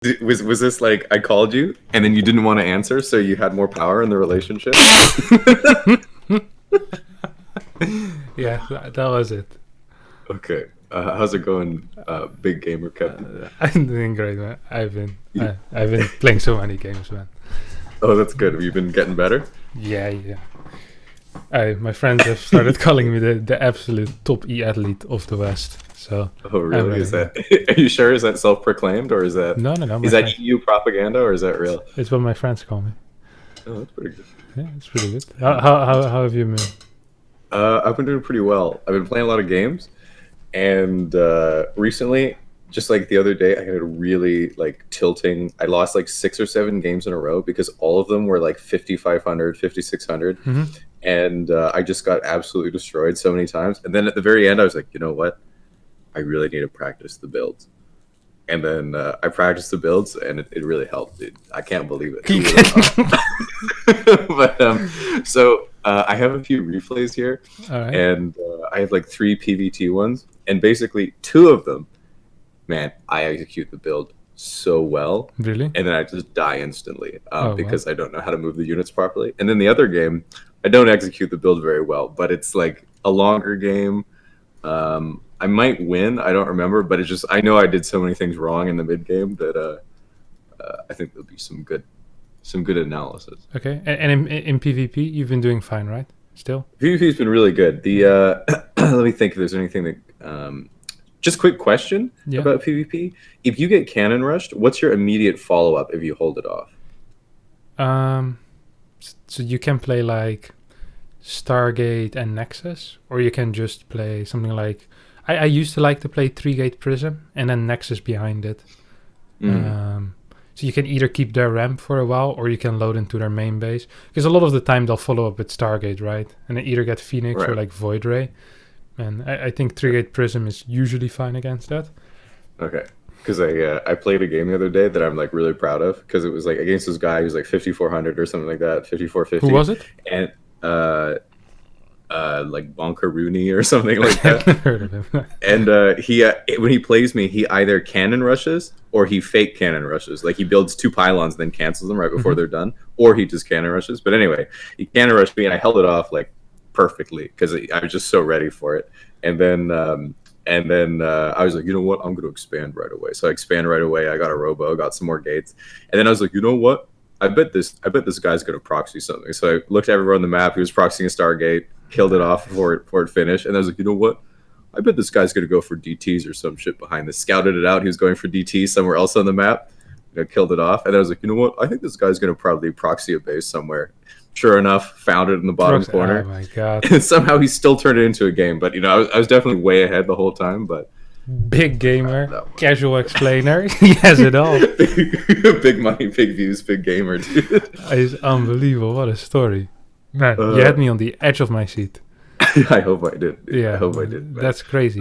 Was this like I called you and then you didn't want to answer, so you had more power in the relationship? Yeah, that was it. Okay. How's it going, big gamer Captain? I'm doing great, man. I've been playing so many games, man. Oh, that's good. Have you been getting better? Yeah. My friends have started calling me the absolute top e-athlete of the West. So Oh, really? ready, Is that? Are you sure? Is that self-proclaimed, or is that no. is that EU propaganda, or is that real? It's what my friends call me. Oh, that's pretty good. Yeah, it's pretty good. How have you been? I've been doing pretty well. I've been playing a lot of games, and recently, just like the other day, I had a really like tilting. I lost like 6 or 7 games in a row because all of them were like 5,500, 5,600, and I just got absolutely destroyed so many times. And then at the very end, I was like, you know what? I really need to practice the builds. And then I practiced the builds, and it really helped, dude. I can't believe it. But so I have a few replays here, All right. and I have like 3 PvT ones, and basically 2 of them, man, I execute the build so well, Really? and then I just die instantly because wow. I don't know how to move the units properly. And then the other game, I don't execute the build very well, but it's like a longer game. I might win. I don't remember, but it's just I know I did so many things wrong in the mid game that I think there'll be some good analysis. Okay. And in PvP, you've been doing fine, right? Still. PvP's been really good. The let me think if there's anything that. Just quick question about PvP: if you get cannon rushed, what's your immediate follow up if you hold it off? So you can play like Stargate and Nexus, or you can just play something like I used to like to play 3-Gate Prism and then Nexus behind it. So you can either keep their ramp for a while or you can load into their main base, because a lot of the time they'll follow up with Stargate, right? And they either get Phoenix or like Void Ray, and I think 3-Gate Prism is usually fine against that. Okay, because I played a game the other day that I'm like really proud of, because it was like against this guy who's like 5,400 or something like that, 5,450. Who was it? And like Bonker Rooney or something like that. I've heard of him. And he when he plays me, he either cannon rushes or he fake cannon rushes. Like he builds 2 pylons and then cancels them right before they're done, or he just cannon rushes. But anyway, he cannon rushed me and I held it off like perfectly because I was just so ready for it. And then I was like, you know what? I'm going to expand right away. So I expand right away. I got a robo, got some more gates, and then I was like, you know what? I bet this guy's going to proxy something. So I looked everywhere on the map. He was proxying a Stargate, killed it off before it finished. And I was like, you know what? I bet this guy's going to go for DTs or some shit behind this. Scouted it out. He was going for DTs somewhere else on the map. Killed it off. And I was like, you know what? I think this guy's going to probably proxy a base somewhere. Sure enough, found it in the bottom corner. Oh my god! And somehow he still turned it into a game. But I was definitely way ahead the whole time. But big gamer, casual explainer, he has it all. Big money, big views, big gamer, dude. It's unbelievable. What a story, man! You had me on the edge of my seat. I hope I did. Yeah, I hope I did. Man. That's crazy.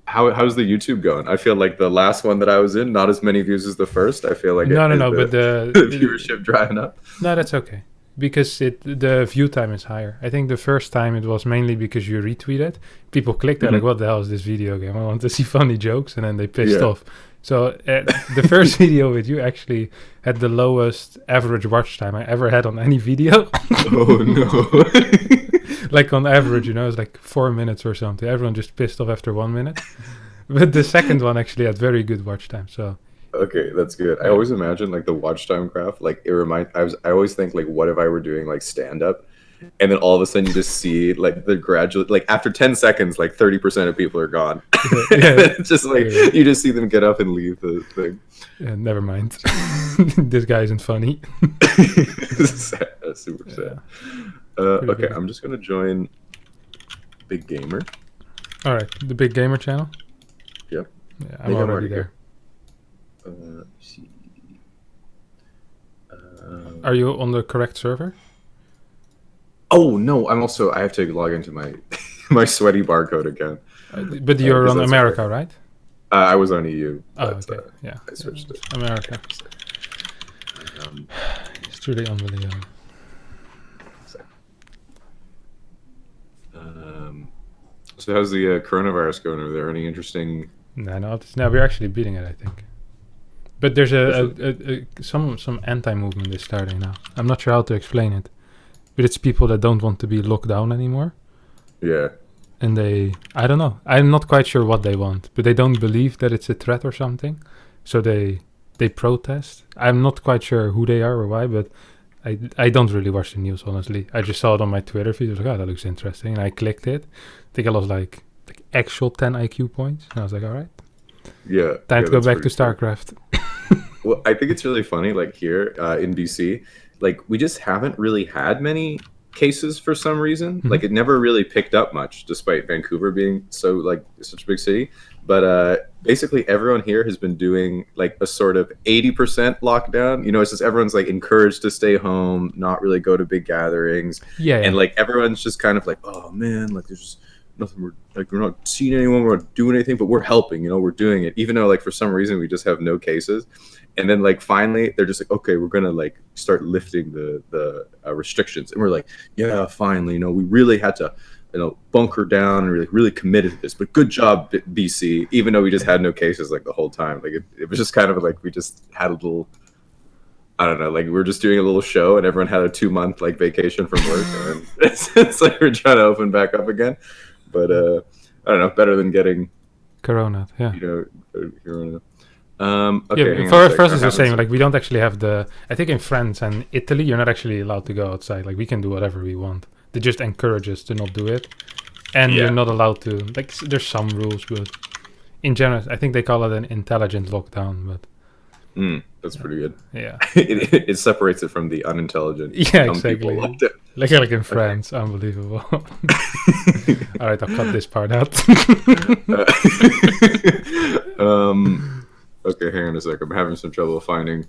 How's the YouTube going? I feel like the last one that I was in, not as many views as the first. I feel like but the viewership drying up. No, that's okay, because the view time is higher. I think the first time it was mainly because you retweeted. People clicked like, what the hell is this video game? I want to see funny jokes, and then they pissed off. So the first video with you actually had the lowest average watch time I ever had on any video. Oh no. Like on average, it's like 4 minutes or something. Everyone just pissed off after 1 minute. But the second one actually had very good watch time. So okay, that's good. I always imagine like the watch time graph. Like I always think like, what if I were doing like stand up, and then all of a sudden you just see like the gradual, like after 10 seconds, like 30% of people are gone. It's just like you just see them get up and leave the thing. Yeah, never mind. This guy isn't funny. Sad, super sad. Okay, I'm just gonna join Big Gamer. All right, the Big Gamer channel. Yep. Yeah, I'm already there. Let's see. Are you on the correct server? Oh no, I have to log into my my sweaty barcode again. But you're on America, right? I was on EU. But, okay. Yeah. I switched it. America. It's truly unbelievable. So how's the coronavirus going over there? Any interesting? No, we're actually beating it, I think. But there's some anti-movement is starting now. I'm not sure how to explain it, but it's people that don't want to be locked down anymore. Yeah. And I don't know. I'm not quite sure what they want, but they don't believe that it's a threat or something. So they protest. I'm not quite sure who they are or why, but I don't really watch the news, honestly. I just saw it on my Twitter feed. I was like, oh, that looks interesting. And I clicked it. I think I lost like actual 10 IQ points. And I was like, all right. Yeah. Time to go back to StarCraft. Well, I think it's really funny, like here in BC, like we just haven't really had many cases for some reason. Like it never really picked up much, despite Vancouver being so like such a big city. But basically everyone here has been doing like a sort of 80% lockdown. You know, it's just everyone's like encouraged to stay home, not really go to big gatherings. Yeah. And like everyone's just kind of like, oh man, like there's just nothing, we're not seeing anyone, we're not doing anything, but we're helping, you know, we're doing it, even though like for some reason we just have no cases. And then like finally they're just like, okay, we're gonna like start lifting the restrictions, and we're like, yeah, finally, you know, we really had to, you know, bunker down and really committed to this, but good job BC, even though we just had no cases like the whole time. Like it was just kind of like we just had a little, I don't know, like we were just doing a little show and everyone had a 2-month like vacation from work, and it's like we're trying to open back up again. But I don't know, better than getting Corona, yeah. You know, Corona. Okay, yeah, for us it's the same. Like we don't actually have I think in France and Italy you're not actually allowed to go outside. Like we can do whatever we want. They just encourage us to not do it, and you're not allowed to. Like there's some rules, but in general, I think they call it an intelligent lockdown. But that's pretty good. Yeah, it separates it from the unintelligent. Yeah, exactly. Like in France, unbelievable. All right, I'll cut this part out. Okay, hang on a sec. I'm having some trouble finding.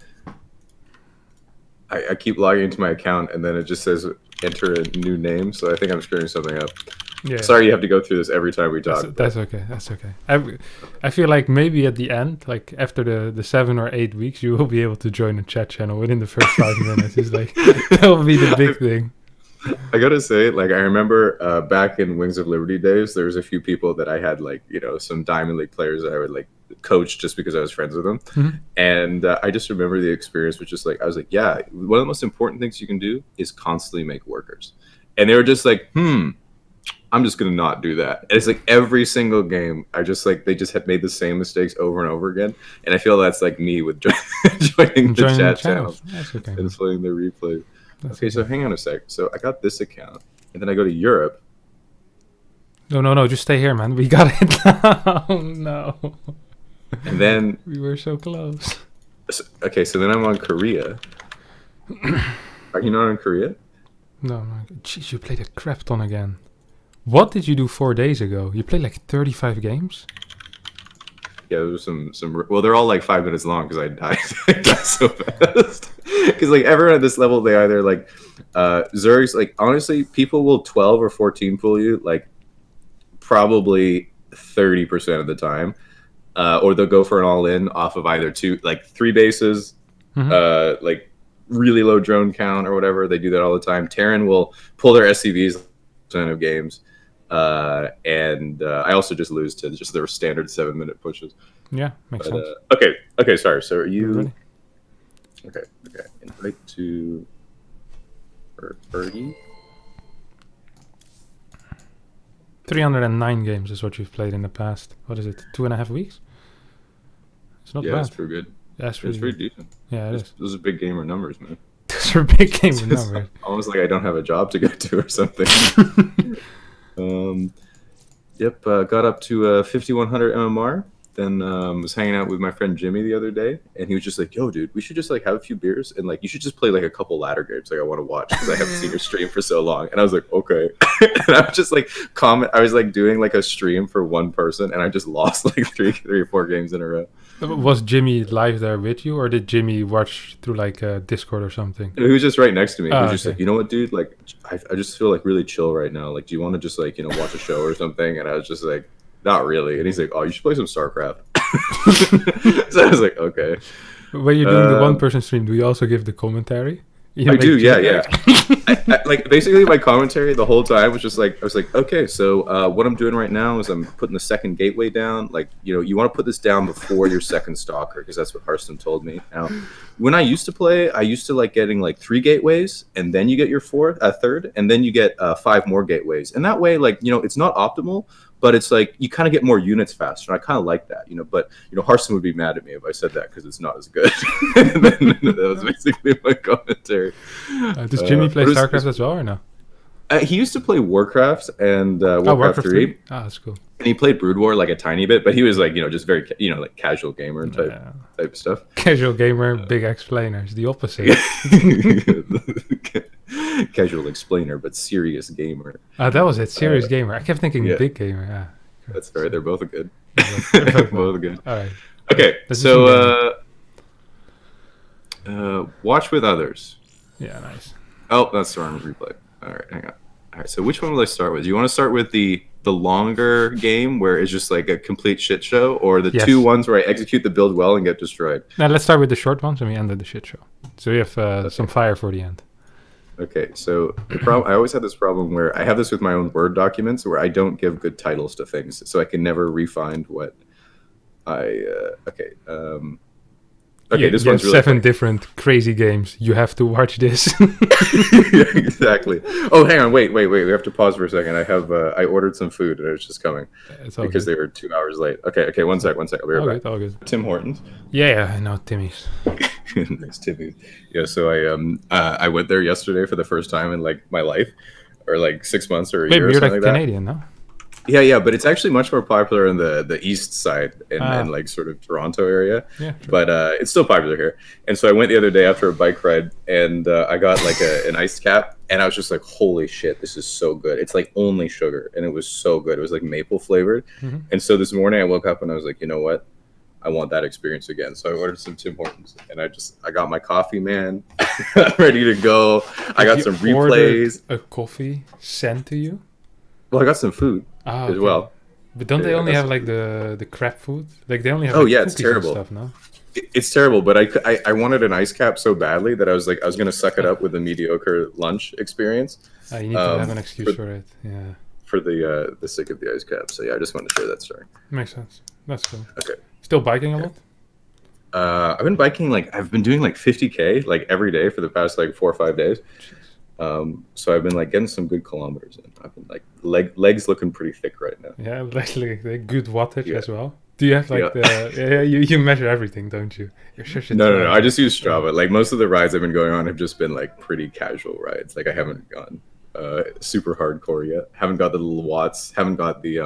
I keep logging into my account and then it just says enter a new name, so I think I'm screwing something up. Yeah. Sorry you have to go through this every time we talk. That's okay. That's okay. I feel like maybe at the end, like after the 7 or 8 weeks, you will be able to join a chat channel within the first 5 minutes. It's like that will be the big thing. I gotta say, like I remember back in Wings of Liberty days, there was a few people that I had, like, you know, some Diamond League players that I would like coach just because I was friends with them. And I just remember the experience was just like, I was like, yeah, one of the most important things you can do is constantly make workers. And they were just like, I'm just gonna not do that. And it's like every single game, I just like they just had made the same mistakes over and over again. And I feel that's like me with joining the chat channels and playing the replay. Okay, so hang on a sec. So I got this account, and then I go to Europe. No, just stay here, man. We got it now. No. And then we were so close. Okay, so then I'm on Korea. Are you not on Korea? No. Jeez, you played a crap ton again. What did you do 4 days ago? You played like 35 games? Yeah, there was some. Well, they're all like 5 minutes long because I died so fast. Because like everyone at this level, they either like Zerg's. Like honestly, people will 12 or 14 pull you like probably 30% of the time, or they'll go for an all-in off of either 3 bases, like really low drone count or whatever. They do that all the time. Terran will pull their SCVs of games. And I also just lose to just their standard 7-minute pushes. Yeah, makes sense. Okay, sorry. So are you okay? Invite to Fergie. 309 games is what you've played in the past. What is it? 2.5 weeks? It's not bad. Yeah, that's pretty good. Yeah, it's pretty decent. Yeah, it is. Those are big gamer numbers, man. Those are big gamer numbers. Almost like I don't have a job to go to or something. Got up to 5100 MMR. Then was hanging out with my friend Jimmy the other day, and he was just like, yo, dude, we should just like have a few beers and like you should just play like a couple ladder games like I want to watch because I haven't seen your stream for so long. And I was like, okay. And I was just like I was like doing like a stream for one person, and I just lost like three or four games in a row. Was Jimmy live there with you, or did Jimmy watch through like Discord or something? He was just right next to me. He was just like, you know what, dude? Like, I just feel like really chill right now. Like, do you want to just like, you know, watch a show or something? And I was just like, not really. And he's like, oh, you should play some Starcraft. So I was like, okay. When you're doing the one-person stream, do you also give the commentary? I do, yeah. Like basically my commentary the whole time was just like I was like, okay, so what I'm doing right now is I'm putting the second gateway down. Like, you want to put this down before your second stalker, because that's what Harstem told me. Now, when I used to play, I used to like getting like 3 gateways, and then you get your third, and then you get 5 more gateways, and that way, like, it's not optimal, but it's like you kind of get more units faster, and I kind of like that, But Harstem would be mad at me if I said that because it's not as good. And then that was basically my commentary. Does Jimmy play StarCraft as well or no? He used to play Warcraft and Warcraft 3. Oh, that's cool. And he played Brood War like a tiny bit, but he was like, just very, like casual gamer type stuff. Casual gamer, big explainer. It's the opposite. Casual explainer, but serious gamer. That was it. Serious gamer. I kept thinking big gamer. Yeah. That's right. They're both good. They're both good. All right. Okay. So, watch with others. Yeah, nice. Oh, that's Storm's replay. All right, hang on. All right, so which one will I start with? Do you want to start with the longer game where it's just like a complete shit show, or the 2 ones where I execute the build well and get destroyed? Now let's start with the short ones and we end with the shit show. So we have some fire for the end. Okay, so I always had this problem where I have this with my own Word documents where I don't give good titles to things, so I can never refine what I. Okay, this one's really 7 funny. different crazy games. You have to watch this. Yeah, exactly. Oh, hang on, wait. We have to pause for a second. I ordered some food and it's just coming because they were 2 hours late. Okay, one sec. I'll be right back. All good. Tim Hortons. Yeah, I know Timmy's. Nice Timmy. Yeah, so I went there yesterday for the first time in like my life, or like 6 months or a year or something you're like Canadian, no? Yeah, but it's actually much more popular in the east side and like sort of Toronto area. Yeah, sure. But it's still popular here. And so I went the other day after a bike ride, and I got like an iced cap, and I was just like, holy shit, this is so good. It's like only sugar, and it was so good. It was like maple flavored. Mm-hmm. And so this morning I woke up and I was like, you know what? I want that experience again. So I ordered some Tim Hortons, and I got my coffee, man. Ready to go. I got some replays. A coffee sent to you? Well, I got some food as well. But don't they only have like the crap food? Like they only have it's terrible. Stuff, no? It's terrible, but I wanted an ice cap so badly that I was going to suck it up with a mediocre lunch experience. You need to have an excuse for it. Yeah. For the sake of the ice cap. So yeah, I just wanted to share that story. Makes sense. That's cool. Okay. Still biking a lot? I've been biking I've been doing like 50K like every day for the past like 4 or 5 days. So I've been like getting some good kilometers in. I've been like legs looking pretty thick right now. Yeah, like good wattage as well. Do you have like you measure everything, don't you? You're such a No. I just use Strava. Like most of the rides I've been going on have just been like pretty casual rides. Like I haven't gone super hardcore yet. Haven't got the little watts. Haven't got the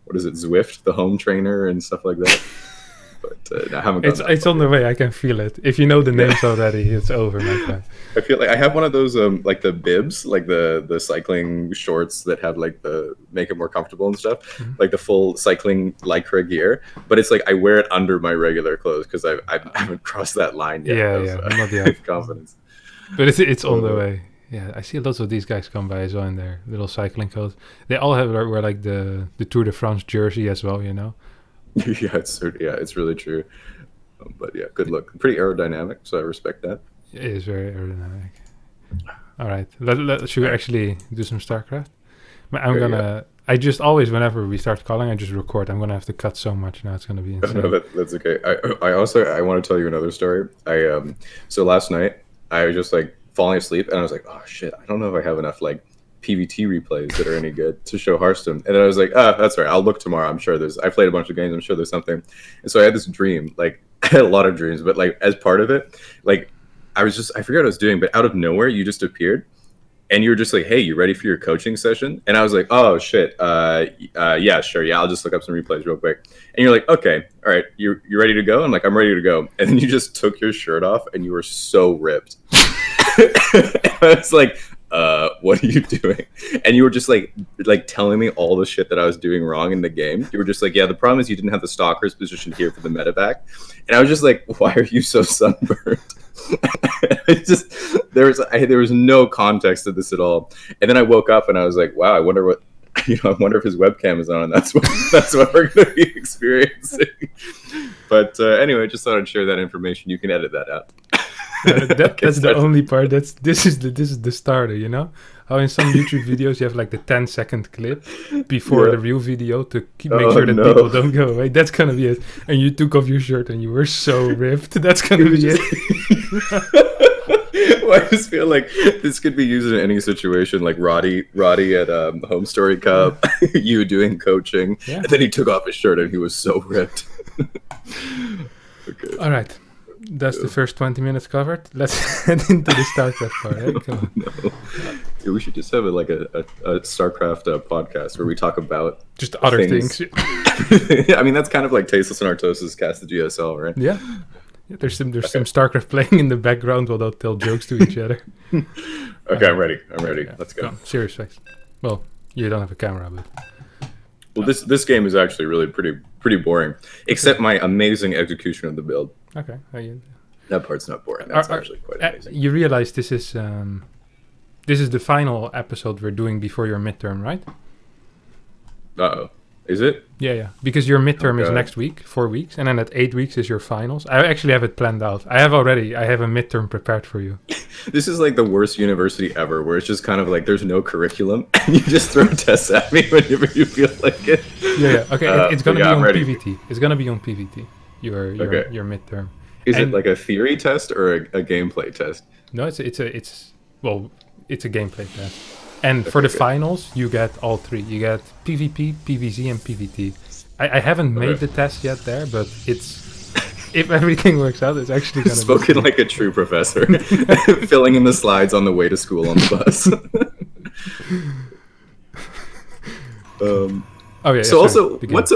what is it, Zwift, the home trainer and stuff like that. But I haven't. It's on the way. I can feel it. If you know the names already, it's over, my friend. I feel like I have one of those like the bibs, like the cycling shorts that have like the make it more comfortable and stuff, like the full cycling lycra gear. But it's like I wear it under my regular clothes because I haven't crossed that line yet. Not yet. Confidence. But it's on the way. Yeah, I see lots of these guys come by as well in their little cycling coats. They all wear like the Tour de France jersey as well, you know. Yeah, it's really true. But yeah, good look. Pretty aerodynamic, so I respect that. It is very aerodynamic. All right, should we actually do some StarCraft? I just always, whenever we start calling, I just record. I'm gonna have to cut so much now. It's gonna be insane. No, that's okay. I want to tell you another story. So last night I was just like falling asleep, and I was like, oh shit, I don't know if I have enough like PVT replays that are any good to show Harstem. And then I was like, that's all right. I'll look tomorrow. I'm sure I played a bunch of games. I'm sure there's something. And so I had this dream, like I had a lot of dreams, but like as part of it, like I forgot what I was doing, but out of nowhere, you just appeared and you were just like, hey, you ready for your coaching session? And I was like, oh shit. Yeah, sure. Yeah. I'll just look up some replays real quick. And you're like, okay, all right. You ready to go? I'm like, I'm ready to go. And then you just took your shirt off and you were so ripped. I was like, what are you doing? And you were just like telling me all the shit that I was doing wrong in the game. You were just like, yeah, the problem is you didn't have the stalker's position here for the medevac. And I was just like, why are you so sunburned? There was no context to this at all. And then I woke up and I was like, wow, I wonder if his webcam is on, and that's what we're going to be experiencing. But anyway, just thought I'd share that information. You can edit that out. That's the only part. This is the starter. You know how in some YouTube videos you have like the 10-second clip before the real video to make sure that people don't go away. That's gonna be it. And you took off your shirt and you were so ripped. That's gonna be it. Well, I just feel like this could be used in any situation, like Roddy at Home Story Cup, you doing coaching, and then he took off his shirt and he was so ripped. Okay. All right. That's the first 20 minutes covered. Let's head into the StarCraft part. Right? Come on. No. Yeah, we should just have a StarCraft podcast where we talk about just other things. I mean, that's kind of like Tasteless and Artosis cast the GSL, right? Yeah. There's some StarCraft playing in the background while they'll tell jokes to each other. Okay, I'm ready. Yeah. Let's go. Serious face. Well, you don't have a camera, but... Well, this game is actually really pretty boring, except my amazing execution of the build. Okay. That part's not boring. That's actually quite amazing. You realize this is the final episode we're doing before your midterm, right? Uh-oh. Is it? Yeah. Because your midterm is next week, 4 weeks, and then at 8 weeks is your finals. I actually have it planned out. I have a midterm prepared for you. This is like the worst university ever, where it's just kind of like there's no curriculum, and you just throw tests at me whenever you feel like it. Yeah. Okay, it's gonna be on PVT. It's gonna be on PVT. Your midterm. Is it like a theory test or a gameplay test? No, it's a gameplay test. And for the finals, you get all three. You get PvP, PvZ, and PvT. I haven't made the test yet there, but if everything works out, it's actually going to be... Spoken like a true professor. Filling in the slides on the way to school on the bus.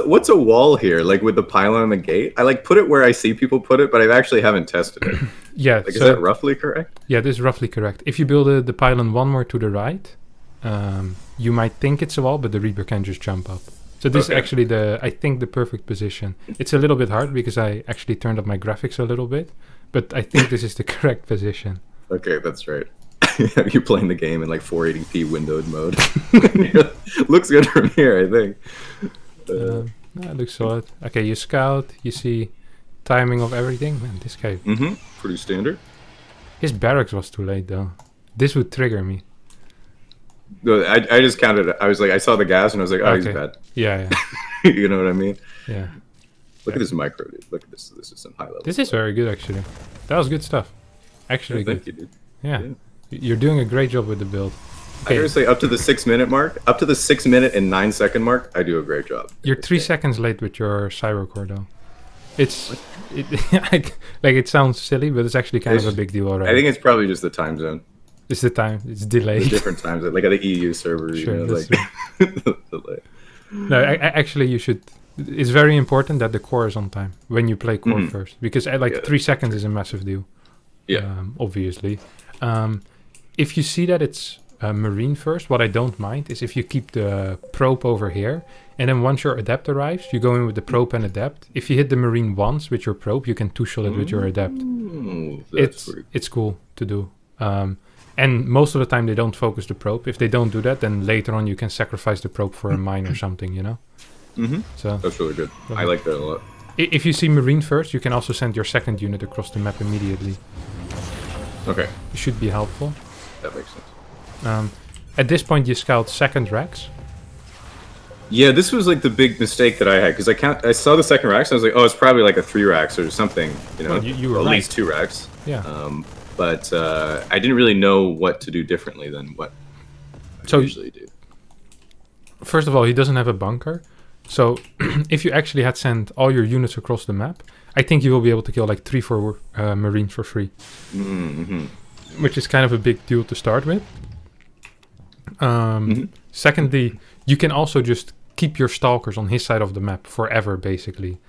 What's a wall here? Like with the pylon and the gate? I like put it where I see people put it, but I actually haven't tested it. Yeah. Is that roughly correct? Yeah, this is roughly correct. If you build the pylon one more to the right, you might think it's a wall, but the Reaper can just jump up. So this is actually I think the perfect position. It's a little bit hard because I actually turned up my graphics a little bit, but I think this is the correct position. Okay, that's right. You're playing the game in like 480p windowed mode. Looks good from here, I think. It looks solid. Okay, you scout, you see timing of everything. Man, this guy... Pretty standard. His barracks was too late, though. This would trigger me. No, I just counted it. I was like, I saw the gas and I was like, oh, he's bad. Yeah. You know what I mean? Yeah. Look at this micro, dude. Look at this. This is some high level. This is very good, actually. That was good stuff. Actually, thank you, dude. Yeah. You're doing a great job with the build. Okay. I gotta say, up to the 6 minute mark, up to the 6 minute and 9 second mark, I do a great job. You're 3 seconds late with your Cyrocore, though. It sounds silly, but it's actually kind of a big deal already. I think it's probably just the time zone. It's the time. It's delayed. The different times, like at the EU server. Sure, you know, like. No, actually, you should. It's very important that the core is on time when you play core first, because 3 seconds is a massive deal. Yeah. Obviously, if you see that it's Marine first, what I don't mind is if you keep the probe over here, and then once your adept arrives, you go in with the probe and adept. If you hit the Marine once with your probe, you can two-shot it with your adept. It's cool to do. And most of the time they don't focus the probe. If they don't do that, then later on you can sacrifice the probe for a mine or something, you know? So that's really good. I like that a lot. If you see Marine first, you can also send your second unit across the map immediately. Okay. It should be helpful. That makes sense. At this point, you scout second racks. Yeah, this was like the big mistake that I had, because I saw the second racks and I was like, oh, it's probably like a 3 racks or something, you know? Well, you were at right. least 2 racks. Yeah. But I didn't really know what to do differently than what I usually do. First of all, he doesn't have a bunker. So if you actually had sent all your units across the map, I think you will be able to kill like 3-4 Marines for free. Which is kind of a big deal to start with. Secondly, you can also just keep your stalkers on his side of the map forever, basically.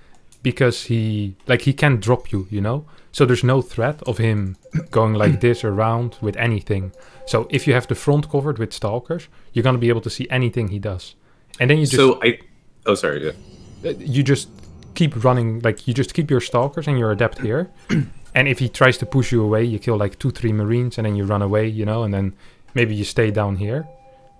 Because he can't drop you, you know? So there's no threat of him going like this around with anything. So if you have the front covered with stalkers, you're going to be able to see anything he does. And then you just... You just keep running, like you just keep your stalkers and your adept here. And if he tries to push you away, you kill like 2-3 Marines and then you run away, you know? And then maybe you stay down here.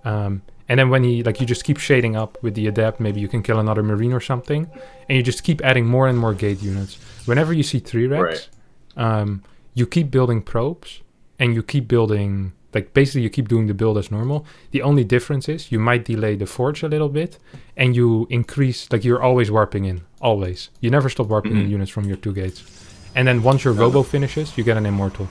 And then when you just keep shading up with the adept, maybe you can kill another Marine or something. And you just keep adding more and more gate units. Whenever you see 3 racks, you keep building probes and you keep building, like basically you keep doing the build as normal. The only difference is you might delay the forge a little bit and you increase, like you're always warping in, always. You never stop warping in units from your 2 gates. And then once your robo finishes, you get an immortal.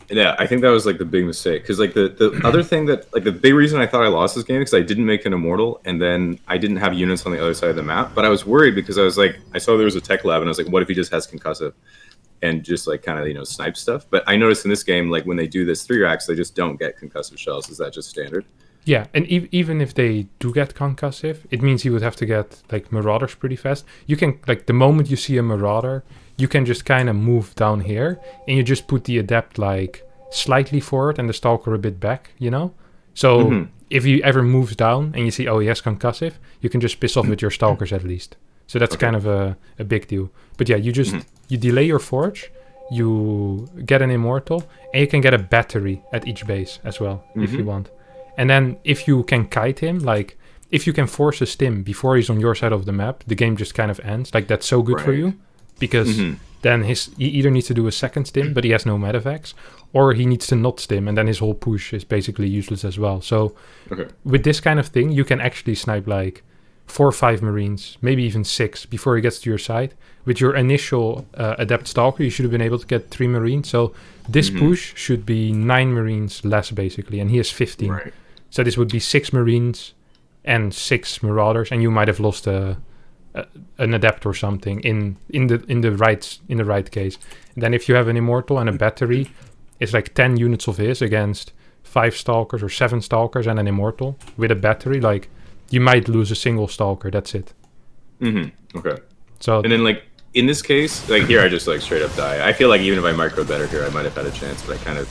Yeah, I think that was like the big mistake. Because like the other thing that, like the big reason I thought I lost this game is because I didn't make an immortal and then I didn't have units on the other side of the map. But I was worried because I was like, I saw there was a tech lab and I was like, what if he just has concussive? And just like kind of, you know, snipe stuff. But I noticed in this game, like when they do this 3 racks, they just don't get concussive shells. Is that just standard? Yeah, and even if they do get concussive, it means you would have to get like marauders pretty fast. You can, like the moment you see a marauder, you can just kind of move down here and you just put the adept like slightly forward and the stalker a bit back, you know? So if he ever moves down and you see, oh, he has concussive, you can just piss off with your stalkers at least. So that's kind of a big deal. But yeah, you just you delay your forge, you get an immortal, and you can get a battery at each base as well if you want. And then if you can kite him, like if you can force a stim before he's on your side of the map, the game just kind of ends. Like that's so good for you because then he either needs to do a second stim, but he has no medevacs, or he needs to not stim, and then his whole push is basically useless as well. So with this kind of thing, you can actually snipe like 4 or 5 Marines, maybe even 6 before he gets to your side. With your initial Adept Stalker, you should have been able to get 3 Marines. So this push should be 9 Marines less, basically, and he has 15. Right. So this would be 6 Marines and 6 Marauders, and you might have lost an Adept or something in the right case. And then if you have an Immortal and a battery, it's like 10 units of his against 5 Stalkers or 7 Stalkers and an Immortal with a battery. Like, you might lose a single Stalker. That's it. Okay. So and then like in this case, like here I just like straight up die. I feel like even if I micro better here, I might have had a chance, but I kind of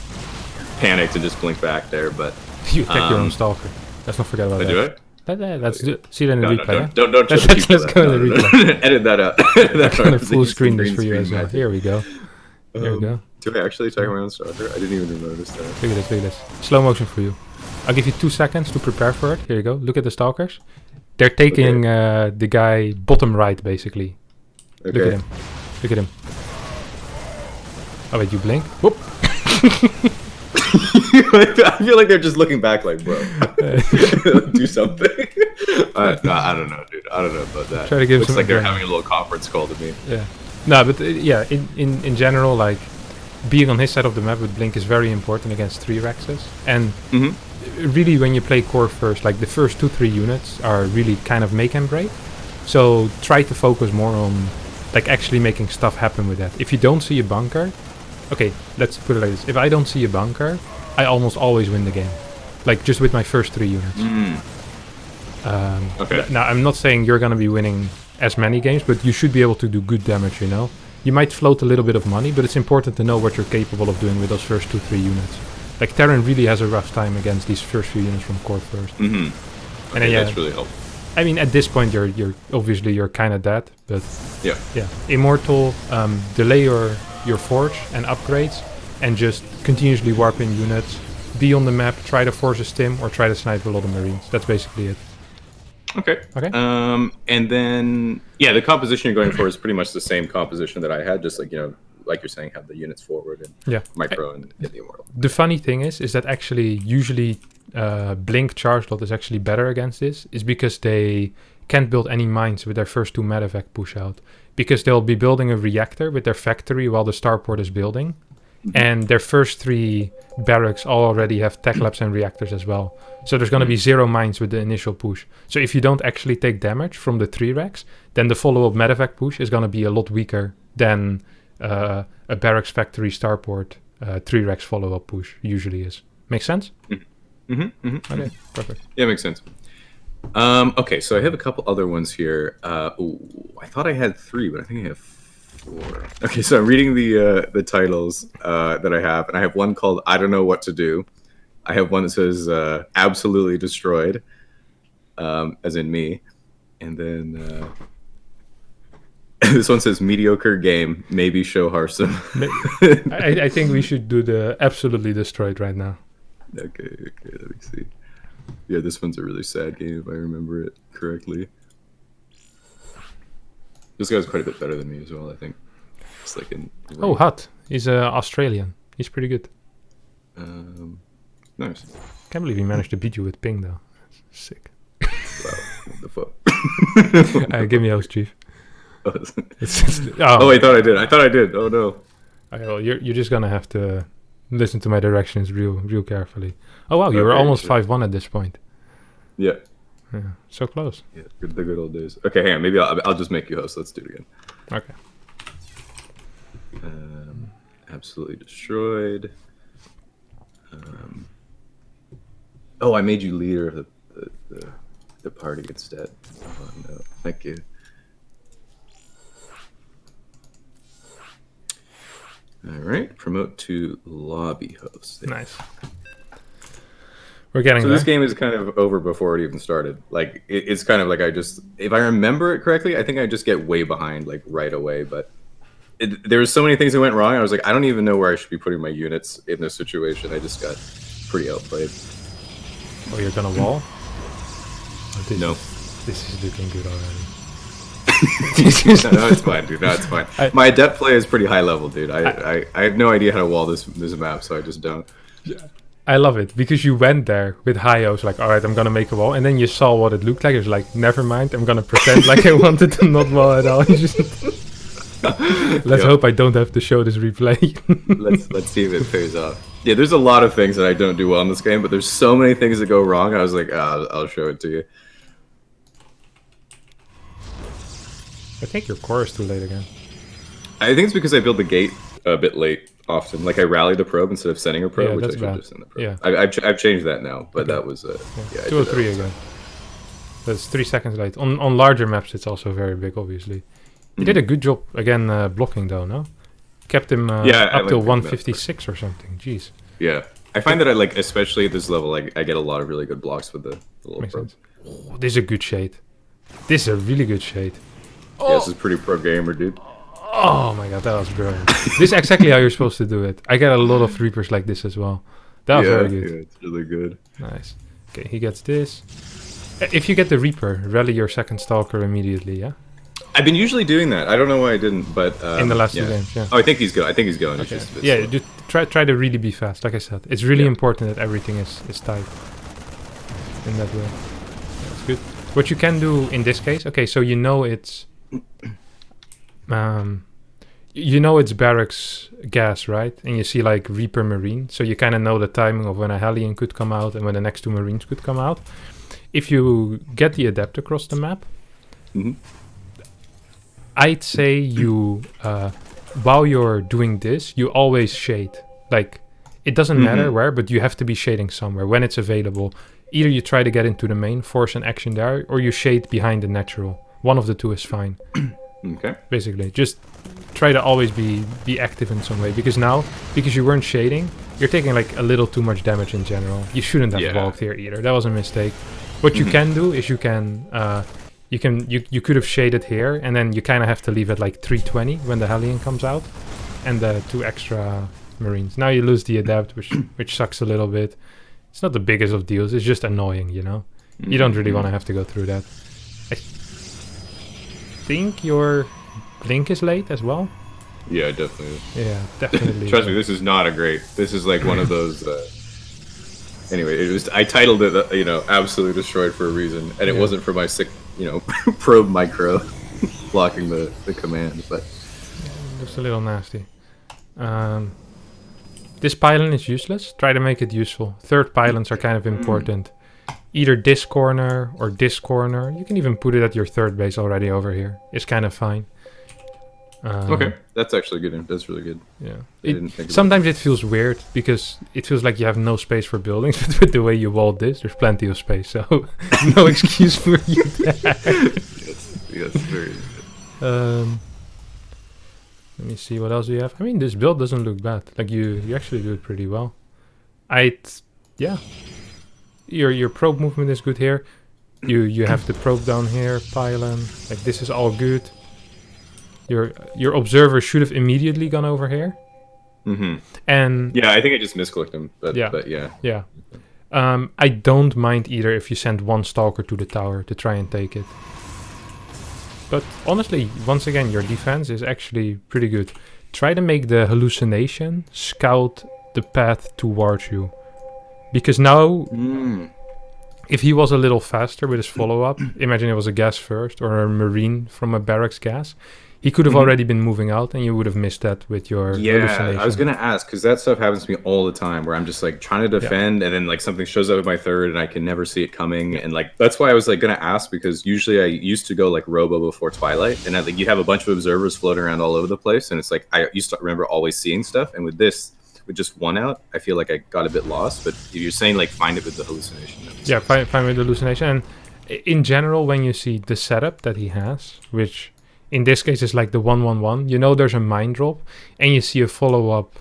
panicked and just blinked back there. But you attack your own Stalker. Let's not forget about that. Do it? Let's see that in the replay. Don't let's go in the replay. Edit that out. I'm gonna full screen this for you as well. Here we go. Here we go. Do I actually attack my own Stalker? I didn't even notice that. Look at this. Slow motion for you. I'll give you 2 seconds to prepare for it. Here you go. Look at the Stalkers. They're taking the guy bottom right, basically. Okay. Look at him. Oh wait, you blink? Whoop. I feel like they're just looking back like, bro, do something. No, I don't know, dude. I don't know about that. Try to give Looks like they're having a little conference call to me. Yeah. No, but in general, like, being on his side of the map with Blink is very important against 3 Rexes. And really, when you play core first, like the first 2-3 units are really kind of make and break. So try to focus more on like actually making stuff happen with that. If you don't see a bunker, okay, let's put it like this. If I don't see a bunker, I almost always win the game. Like just with my first 3 units. Okay. Now, I'm not saying you're going to be winning as many games, but you should be able to do good damage, you know? You might float a little bit of money, but it's important to know what you're capable of doing with those first 2-3 units. Like, Terran really has a rough time against these first few units from core first. Okay, and then, that's really helpful. I mean, at this point, you're obviously you're kind of dead, but yeah. Immortal, delay your forge and upgrades, and just continuously warp in units, be on the map, try to force a stim, or try to snipe a lot of Marines. That's basically it. Okay. And then, the composition you're going for is pretty much the same composition that I had, just like, you know, like you're saying, have the units forward and micro and get the Immortal. The funny thing is that actually usually Blink Charge Lot is actually better against this, is because they can't build any mines with their first 2 medevac push out, because they'll be building a reactor with their factory while the starport is building, and their first 3 barracks already have tech labs and reactors as well. So there's going to be 0 mines with the initial push. So if you don't actually take damage from the 3 racks, then the follow-up medevac push is going to be a lot weaker than a barracks factory starport 3 racks follow-up push usually is. Make sense? Okay, perfect. Yeah, makes sense. Okay, so I have a couple other ones here. I thought I had 3, but I think I have 4. Okay, so I'm reading the titles that I have, and I have one called I Don't Know What to Do. I have one that says Absolutely Destroyed, as in me. And then this one says Mediocre Game, Maybe Show Harstem. I think we should do the Absolutely Destroyed right now. Okay, let me see. Yeah, this one's a really sad game if I remember it correctly. This guy's quite a bit better than me as well, I think. It's like in Oh, hot. He's Australian. He's pretty good. Nice. Can't believe he managed to beat you with ping though. Sick. Wow, what the fuck? Give me host, chief. Oh, Oh, I thought I did. Oh no. Okay, well, you're just gonna have to listen to my directions real carefully. Oh wow, you were Okay, almost sure. 5-1 at this point. Yeah. Yeah, so close. Yeah, the good old days. Okay, hang on. Maybe I'll just make you host. Let's do it again. Okay. Absolutely destroyed. Oh, I made you leader of the party instead. Oh no, thank you. All right, promote to lobby host. Nice. We're getting So there. this game is kind of over before it even started. Like it's kind of like if I remember it correctly, I think I just get way behind like right away. But there was so many things that went wrong. I was like, I don't even know where I should be putting my units in this situation. I just got pretty outplayed. Oh, you're gonna wall? Oh, No. This is looking good already. No, it's fine, dude. No, it's fine. My adept play is pretty high level, dude. I have no idea how to wall this map, so I just don't. I love it because you went there with high hopes, like, all right, I'm gonna make a wall, and then you saw what it looked like. It's like, never mind, I'm gonna pretend like I wanted to not wall at all. You just let's hope I don't have to show this replay. let's see if it pays off. Yeah, there's a lot of things that I don't do well in this game, but there's so many things that go wrong. I was like, I'll show it to you. I think your core is too late again. I think it's because I build the gate a bit late often. Like I rally the probe instead of sending a probe, Yeah, which I that's should bad. just send the probe. Yeah. I've changed that now, but Okay. that was Yeah. I 2 or did 3 that. again. That's 3 seconds late. On larger maps, it's also very big, obviously. You did a good job again blocking, though, no? Kept him I up like till picking that 156 or something. Jeez. Yeah, I find that I like, especially at this level, I get a lot of really good blocks with the little Makes probe. sense. Oh, this is a good shade. This is a really good shade. Yeah, this is pretty pro gamer, dude. Oh my god, that was brilliant. This is exactly how you're supposed to do it. I get a lot of Reapers like this as well. That was very good. Yeah, it's really good. Nice. Okay, he gets this. If you get the Reaper, rally your second Stalker immediately, yeah? I've been usually doing that. I don't know why I didn't, but In the last 2 games, yeah. Oh, I think he's going. It's Okay. just a bit Yeah, slow. just try to really be fast, like I said. It's really Yeah. important that everything is tight in that way. That's good. What you can do in this case, okay, so you know it's it's barracks gas, right? And you see like Reaper Marine, so you kind of know the timing of when a Hellion could come out and when the next 2 Marines could come out. If you get the Adept across the map, Mhm. I'd say you, while you're doing this, you always shade. Like, it doesn't matter where, but you have to be shading somewhere when it's available. Either you try to get into the main, force an action there, or you shade behind the natural. One of the 2 is fine. Okay. Basically, just try to always be active in some way. Because you weren't shading, you're taking like a little too much damage in general. You shouldn't have walked here either. That was a mistake. What you can do is you could have shaded here, and then you kind of have to leave at like 320 when the Hellion comes out, and the 2 extra Marines. Now you lose the Adept, which sucks a little bit. It's not the biggest of deals. It's just annoying, you know. You don't really want to have to go through that. I think your Blink is late as well. Yeah, definitely. Yeah, definitely. Trust me, this is not a great. This is like one of those. Anyway, I titled it, absolutely destroyed for a reason, and it wasn't for my sick, probe micro blocking the command, but Looks a little nasty. This pylon is useless. Try to make it useful. 3rd pylons are kind of important. Either this corner or this corner. You can even put it at your 3rd base already over here. It's kind of fine. okay, that's actually good. That's really good. Yeah. I didn't think about Sometimes it feels weird because it feels like you have no space for buildings, but with the way you walled this, there's plenty of space, so no excuse for you there. Yes, very good. Let me see, what else do you have? I mean, this build doesn't look bad. Like, you actually do it pretty well. Yeah. Your probe movement is good here. You have the probe down here, pylon. Like, this is all good. Your observer should have immediately gone over here. Mm-hmm. And Yeah, I think I just misclicked him, but Yeah. yeah. yeah. I don't mind either if you send 1 Stalker to the tower to try and take it. But honestly, once again, your defense is actually pretty good. try to make the hallucination scout the path towards you. Because now, if he was a little faster with his follow-up, imagine it was a gas first or a marine from a barracks gas, he could have already been moving out, and you would have missed that with your hallucination. I was gonna ask, because that stuff happens to me all the time, where I'm just like trying to defend, and then like something shows up at my third, and I can never see it coming, and like that's why I was like gonna ask, because usually I used to go like Robo before Twilight, and like you have a bunch of observers floating around all over the place, and it's like I used to remember always seeing stuff, and with this, with just one out, I feel like I got a bit lost. But if you're saying like find it with the hallucination, yeah, find with the hallucination, and in general, when you see the setup that he has, which in this case is like the 1-1-1, you know there's a mine drop, and you see a follow-up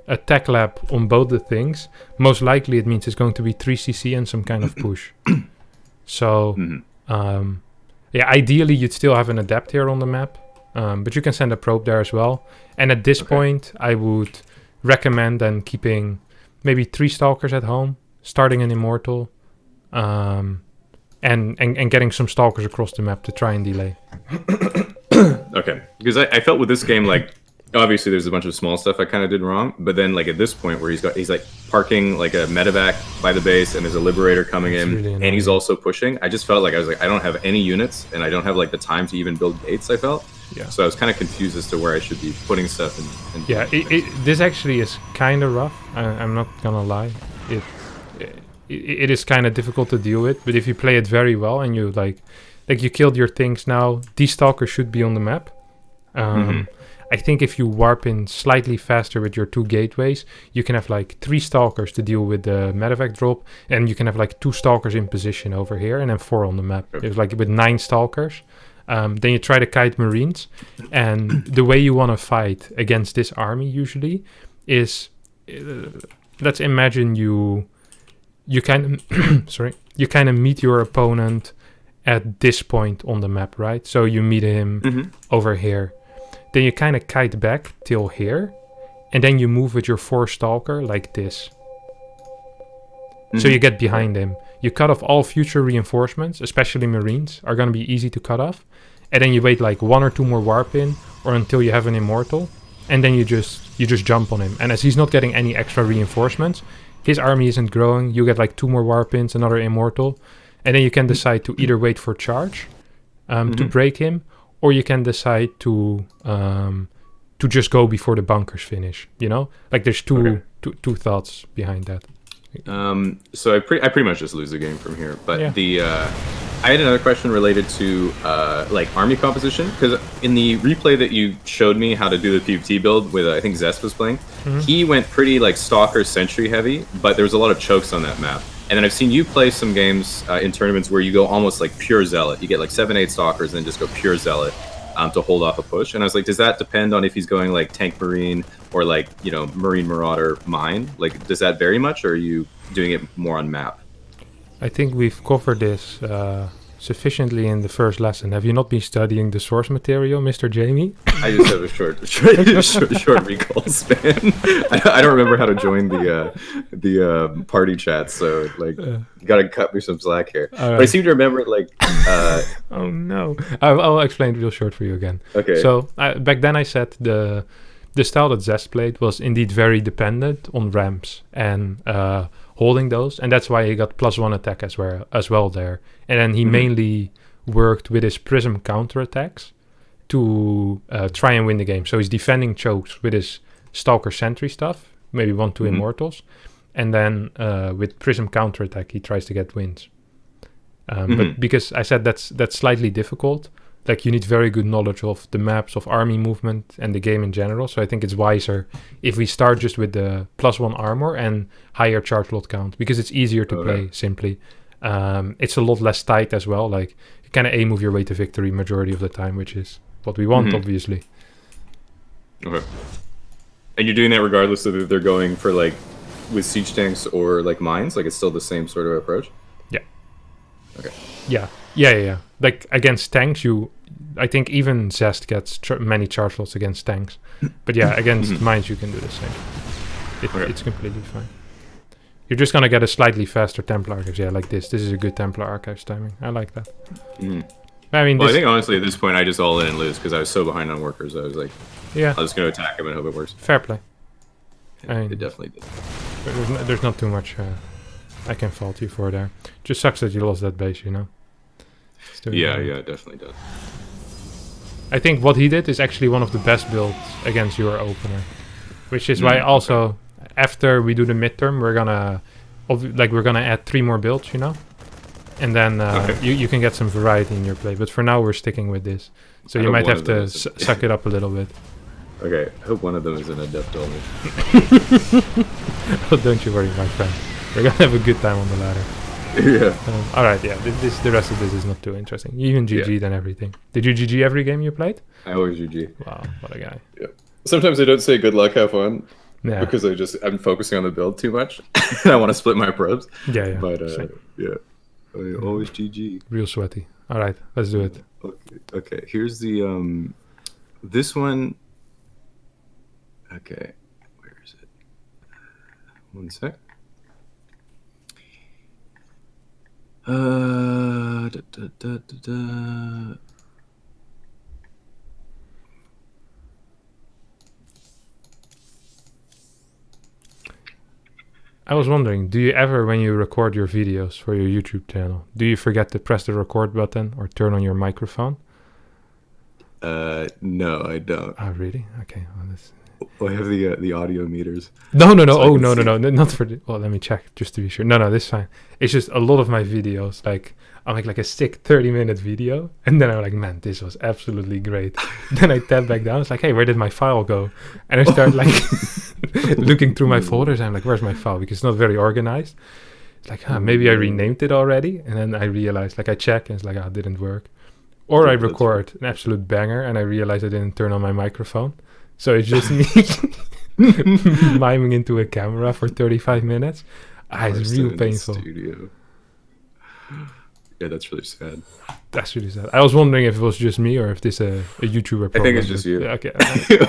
attack lab on both the things, most likely it means it's going to be 3cc and some kind of push. So, yeah, ideally you'd still have an adept here on the map, but you can send a probe there as well. And at this point, I would recommend then keeping maybe 3 stalkers at home, starting an immortal, and getting some stalkers across the map to try and delay. Okay, because I felt with this game, like obviously there's a bunch of small stuff I kind of did wrong, but then like at this point where he's like parking like a medevac by the base, and there's a liberator coming in, really and he's also pushing. I just felt like I don't have any units, and I don't have like the time to even build gates. I felt, so I was kind of confused as to where I should be putting stuff in. Yeah, this actually is kind of rough. I'm not gonna lie. It is kind of difficult to deal with, but if you play it very well and you like you killed your things now, these stalkers should be on the map. I think if you warp in slightly faster with your 2 gateways, you can have like 3 stalkers to deal with the medevac drop, and you can have like 2 stalkers in position over here, and then 4 on the map. It's like with 9 stalkers. Then you try to kite marines, and the way you want to fight against this army usually is, let's imagine you kind of you kind of meet your opponent at this point on the map, right? So you meet him over here. Then you kind of kite back till here, and then you move with your 4 stalker like this. So you get behind him. You cut off all future reinforcements, especially marines, are going to be easy to cut off. And then you wait like 1 or 2 more warp in, or until you have an immortal, and then you just jump on him. And as he's not getting any extra reinforcements, his army isn't growing. You get like 2 more warp ins, another immortal, and then you can decide to either wait for charge to break him, or you can decide to just go before the bunkers finish. You know, like there's two thoughts behind that. So I pretty much just lose the game from here. But I had another question related to like army composition, because in the replay that you showed me how to do the PvP build with I think Zest was playing, he went pretty like stalker sentry heavy, but there was a lot of chokes on that map. And then I've seen you play some games in tournaments where you go almost like pure zealot. You get like 7-8 stalkers and then just go pure zealot to hold off a push. And I was like, does that depend on if he's going like tank marine or like, you know, marine marauder mine? Like, does that vary much, or are you doing it more on map? I think we've covered this sufficiently in the first lesson. Have you not been studying the source material, Mr. Jamie? I just have a short recall span. I don't remember how to join the party chat, so like you gotta cut me some slack here. Right. But I seem to remember like oh no, I'll explain it real short for you again. Okay. So back then I said the style that Zest played was indeed very dependent on ramps and holding those, and that's why he got +1 attack as well there. And then he mainly worked with his prism counterattacks to try and win the game. So he's defending chokes with his stalker sentry stuff, maybe 1-2 immortals, and then with prism counterattack he tries to get wins. But because I said that's slightly difficult, like you need very good knowledge of the maps, of army movement, and the game in general. So I think it's wiser if we start just with the +1 armor and higher charge lot count, because it's easier to play simply. It's a lot less tight as well. Like you kind of move your way to victory majority of the time, which is what we want, obviously. Okay. And you're doing that regardless of if they're going for like with siege tanks or like mines. Like it's still the same sort of approach. Yeah. Okay. Yeah. Like against tanks, I think even Zest gets many charge lots against tanks. But yeah, against mines you can do the same. It's completely fine. You're just gonna get a slightly faster Templar Archives. Yeah, like this. This is a good Templar Archives timing. I like that. I mean, Well, I think honestly at this point I just all in and lose because I was so behind on workers. I was like, yeah, I was going to attack him and hope it works. fair play. I mean, It definitely did. There's not too much I can fault you for there. Just sucks that you lost that base, you know. Yeah, it definitely does. I think what he did is actually one of the best builds against your opener, which is why also after we do the midterm we're gonna add 3 more builds, you know, and then you can get some variety in your play. But for now we're sticking with this, so you might have to suck it up a little bit. Okay, I hope one of them is an adept only. Oh, don't you worry, my friend. We're gonna have a good time on the ladder. Yeah. All right. Yeah. The rest of this is not too interesting. You even GG'd and everything. Did you GG every game you played? I always GG. Wow, what a guy. Yeah. Sometimes I don't say good luck, have fun. Yeah. Because I'm focusing on the build too much. I want to split my probes. Yeah. But yeah. I always GG. Real sweaty. All right, let's do it. Okay. Here's the this one. Okay. Where is it? One sec. I was wondering, do you ever, when you record your videos for your YouTube channel, do you forget to press the record button or turn on your microphone? No, I don't. Oh, really? Okay. Well, that's... I have the audio meters. No. Oh, no. Not for the... Well, let me check just to be sure. No, this is fine. It's just a lot of my videos, like, I make like a sick 30-minute video, and then I'm like, man, this was absolutely great. Then I tap back down. It's like, hey, where did my file go? And I start like looking through my folders. And I'm like, where's my file? Because it's not very organized. It's like, maybe I renamed it already. And then I realized, like, I check, and it's like, it didn't work. Or I record an absolute banger, and I realize I didn't turn on my microphone. So it's just me miming into a camera for 35 minutes. It's real painful. Yeah, that's really sad. That's really sad. I was wondering if it was just me or if this a YouTuber problem. I think it's just you. Yeah, okay.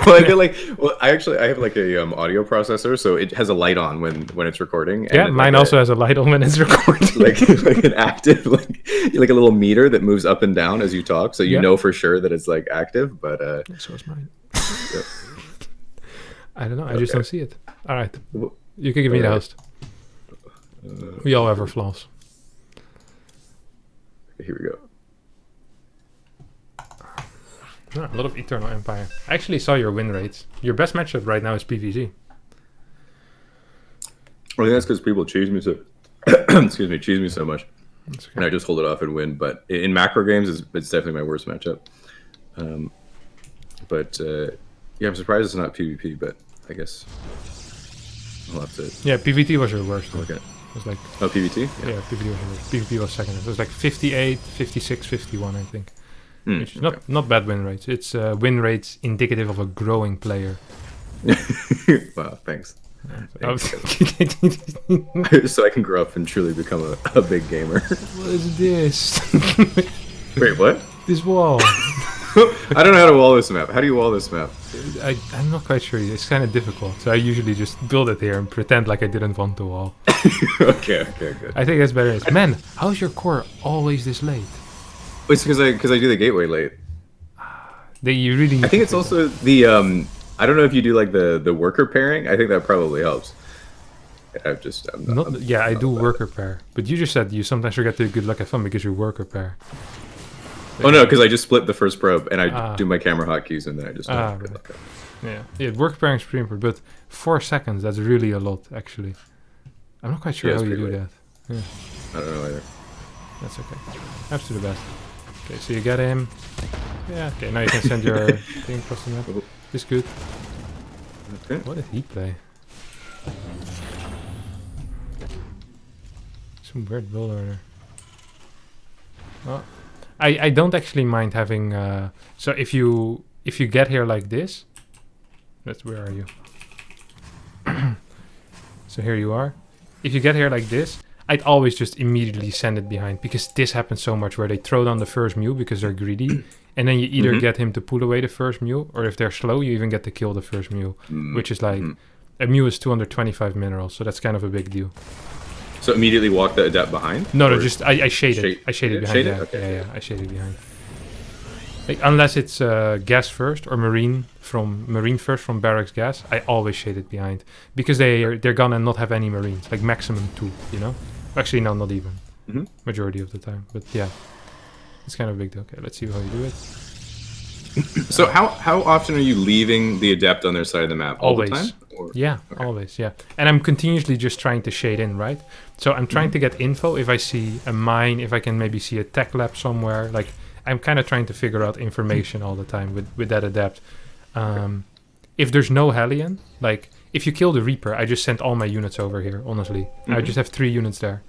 Well, I feel like, I have like a audio processor, so it has a light on when it's recording. Yeah, and mine also has a light on when it's recording. like an active, like a little meter that moves up and down as you talk, so you know for sure that it's like active. But so is mine. Yep. I don't know. I just don't see it. All right, you can give me the host. We all have our flaws. Here we go. A lot of Eternal Empire. I actually saw your win rates. Your best matchup right now is PvZ. I think that's because people choose me so. Excuse me, choose me so much, okay. And I just hold it off and win. But in macro games, it's definitely my worst matchup. Yeah, I'm surprised it's not PvP, but I guess I'll have to. Yeah, PvT was your worst. Okay. It was like, PvT? Yeah, PvT was your worst. PvP was second. It was like 58, 56, 51, I think. Which is not bad win rates. It's win rates indicative of a growing player. Wow, thanks. Thanks. So I can grow up and truly become a big gamer. What is this? Wait, what? This wall. I don't know how to wall this map. How do you wall this map? I'm not quite sure. It's kind of difficult. So I usually just build it here and pretend like I didn't want the wall. Okay, good. I think that's better. Man, how's your core always this late? It's because I do the gateway late. You really. I think it's also the I don't know if you do like the worker pairing. I think that probably helps. I do worker pair. But you just said you sometimes forget to good luck have fun because you worker pair. Oh no, because I just split the first probe and I do my camera hotkeys and then I just don't good luck. Yeah, worker pairing is pretty important, but 4 seconds, that's really a lot actually. I'm not quite sure how you do that. Yeah. I don't know either. That's okay. That's to the best. Okay, so you get him. Yeah, okay, now you can send your thing across the map. It's good. Okay. What did he play? Some weird build order. Oh. I don't actually mind having so if you get here like this, where are you? So here you are. If you get here like this, I'd always just immediately send it behind because this happens so much where they throw down the first mule because they're greedy, and then you either get him to pull away the first mule, or if they're slow, you even get to kill the first mule, which is like a mule is 225 minerals, so that's kind of a big deal. So immediately walk the adept behind? No, just I shaded. I shaded behind. Okay. Yeah, I shaded behind. Like, unless it's gas first or marine first from barracks gas, I always shade it behind because they're gonna not have any marines, like maximum 2, you know. Actually, no, not even. Majority of the time, but yeah, it's kind of a big deal. Okay, let's see how you do it. So how often are you leaving the adept on their side of the map? All Always. the time? Or? Yeah, Okay. always, yeah. And I'm continuously just trying to shade in, right? So I'm trying to get info if I see a mine, if I can maybe see a tech lab somewhere. Like, I'm kind of trying to figure out information all the time with that adept. If there's no Hellion, like, if you kill the Reaper, I just send all my units over here, honestly. I just have 3 units there.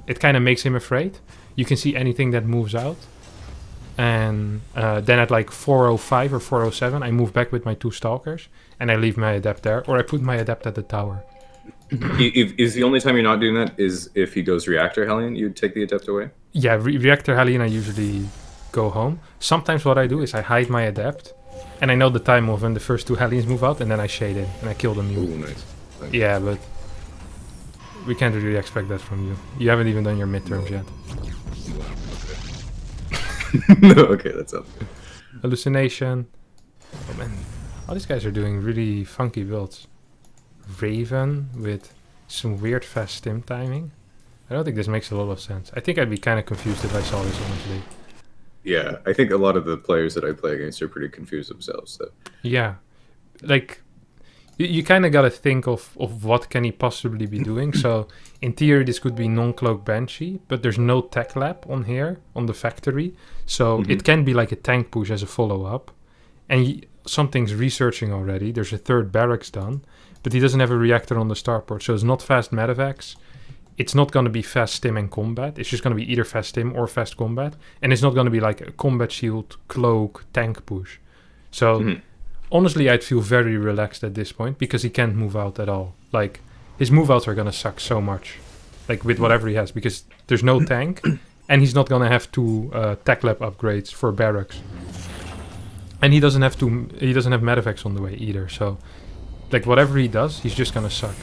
It kind of makes him afraid. You can see anything that moves out. And then at like 405 or 407, I move back with my 2 Stalkers. And I leave my adept there. Or I put my adept at the tower. Is the only time you're not doing that is if he goes Reactor Hellion, you take the adept away? Yeah, Reactor Hellion, I usually go home. Sometimes what I do is I hide my adept. And I know the time of when the first 2 Hellions move out. And then I shade in. And I kill them. Ooh, nice. Yeah, but we can't really expect that from you. You haven't even done your midterms yet. Okay, that sounds good. Hallucination. Oh man, all these guys are doing really funky builds. Raven with some weird fast stim timing. I don't think this makes a lot of sense. I think I'd be kind of confused if I saw this, honestly. Yeah, I think a lot of the players that I play against are pretty confused themselves. So. Yeah, like you kind of got to think of what can he possibly be doing. So in theory, this could be non-cloak Banshee, but there's no tech lab on here on the factory, so it can be like a tank push as a follow-up. And something's researching already. There's a 3rd barracks done, but he doesn't have a reactor on the starport, so it's not fast medevacs. It's not going to be fast stim and combat. It's just going to be either fast stim or fast combat, and it's not going to be like a combat shield, cloak, tank push. So. Honestly, I'd feel very relaxed at this point because he can't move out at all. Like, his move outs are gonna suck so much. Like, with whatever he has, because there's no tank, and he's not gonna have 2 tech lab upgrades for barracks. And he doesn't have medevacs on the way either, so... Like, whatever he does, he's just gonna suck.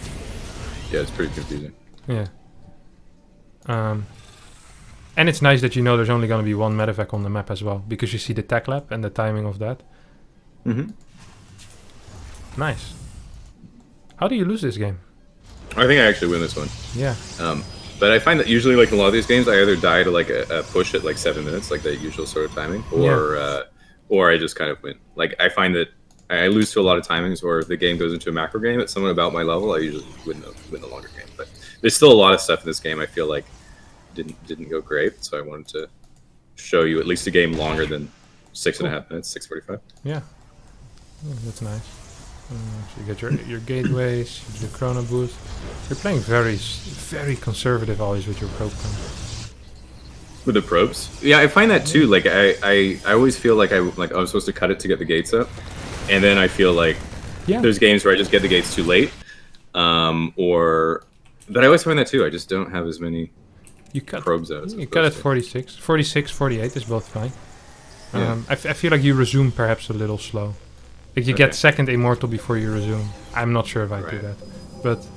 Yeah, it's pretty confusing. Yeah. And it's nice that you know there's only gonna be 1 medevac on the map as well, because you see the tech lab and the timing of that. Nice. How do you lose this game? I think I actually win this one. Yeah. But I find that usually, like, in a lot of these games, I either die to, like, a push at, like, 7 minutes, like the usual sort of timing, or I just kind of win. Like, I find that I lose to a lot of timings, or if the game goes into a macro game at someone about my level, I usually win the longer game. But there's still a lot of stuff in this game I feel like didn't go great, so I wanted to show you at least a game longer than 6.5 minutes, 6:45. Yeah. Oh, that's nice. So you get your gateways, your chrono boost. You're playing very, very conservative always with your probe count. With the probes? Yeah, I find that too. Like I always feel like I'm supposed to cut it to get the gates up, and then I feel like there's games where I just get the gates too late, but I always find that too. I just don't have as many probes out. You cut at 46, 48 is both fine. I feel like you resume perhaps a little slow. Like you get 2nd immortal before you resume. I'm not sure if I do that, but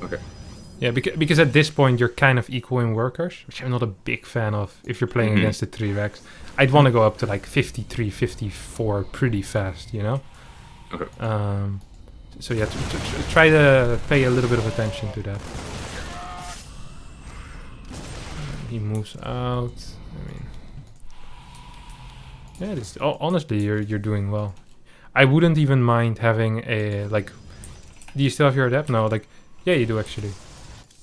yeah, because at this point you're kind of equal in workers, which I'm not a big fan of. If you're playing against the 3-Rex, I'd want to go up to like 53, 54 pretty fast, you know. Okay. So yeah, try to pay a little bit of attention to that. He moves out. I mean, yeah, honestly, you're doing well. I wouldn't even mind having a, like... Do you still have your adept? No, like... Yeah, you do actually.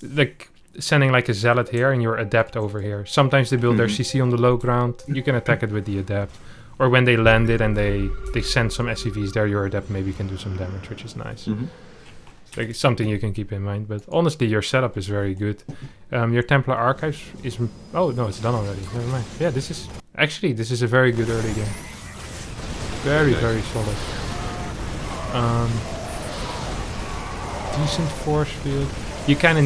Like, sending like a zealot here and your adept over here. Sometimes they build their CC on the low ground. You can attack it with the adept. Or when they land it and they send some SCVs there, your adept maybe can do some damage, which is nice. Like, it's something you can keep in mind. But honestly, your setup is very good. Your Templar Archives is... Oh, no, it's done already. Never mind. Yeah, this is... Actually, this is a very good early game. Very, very solid. Decent force field. You kind of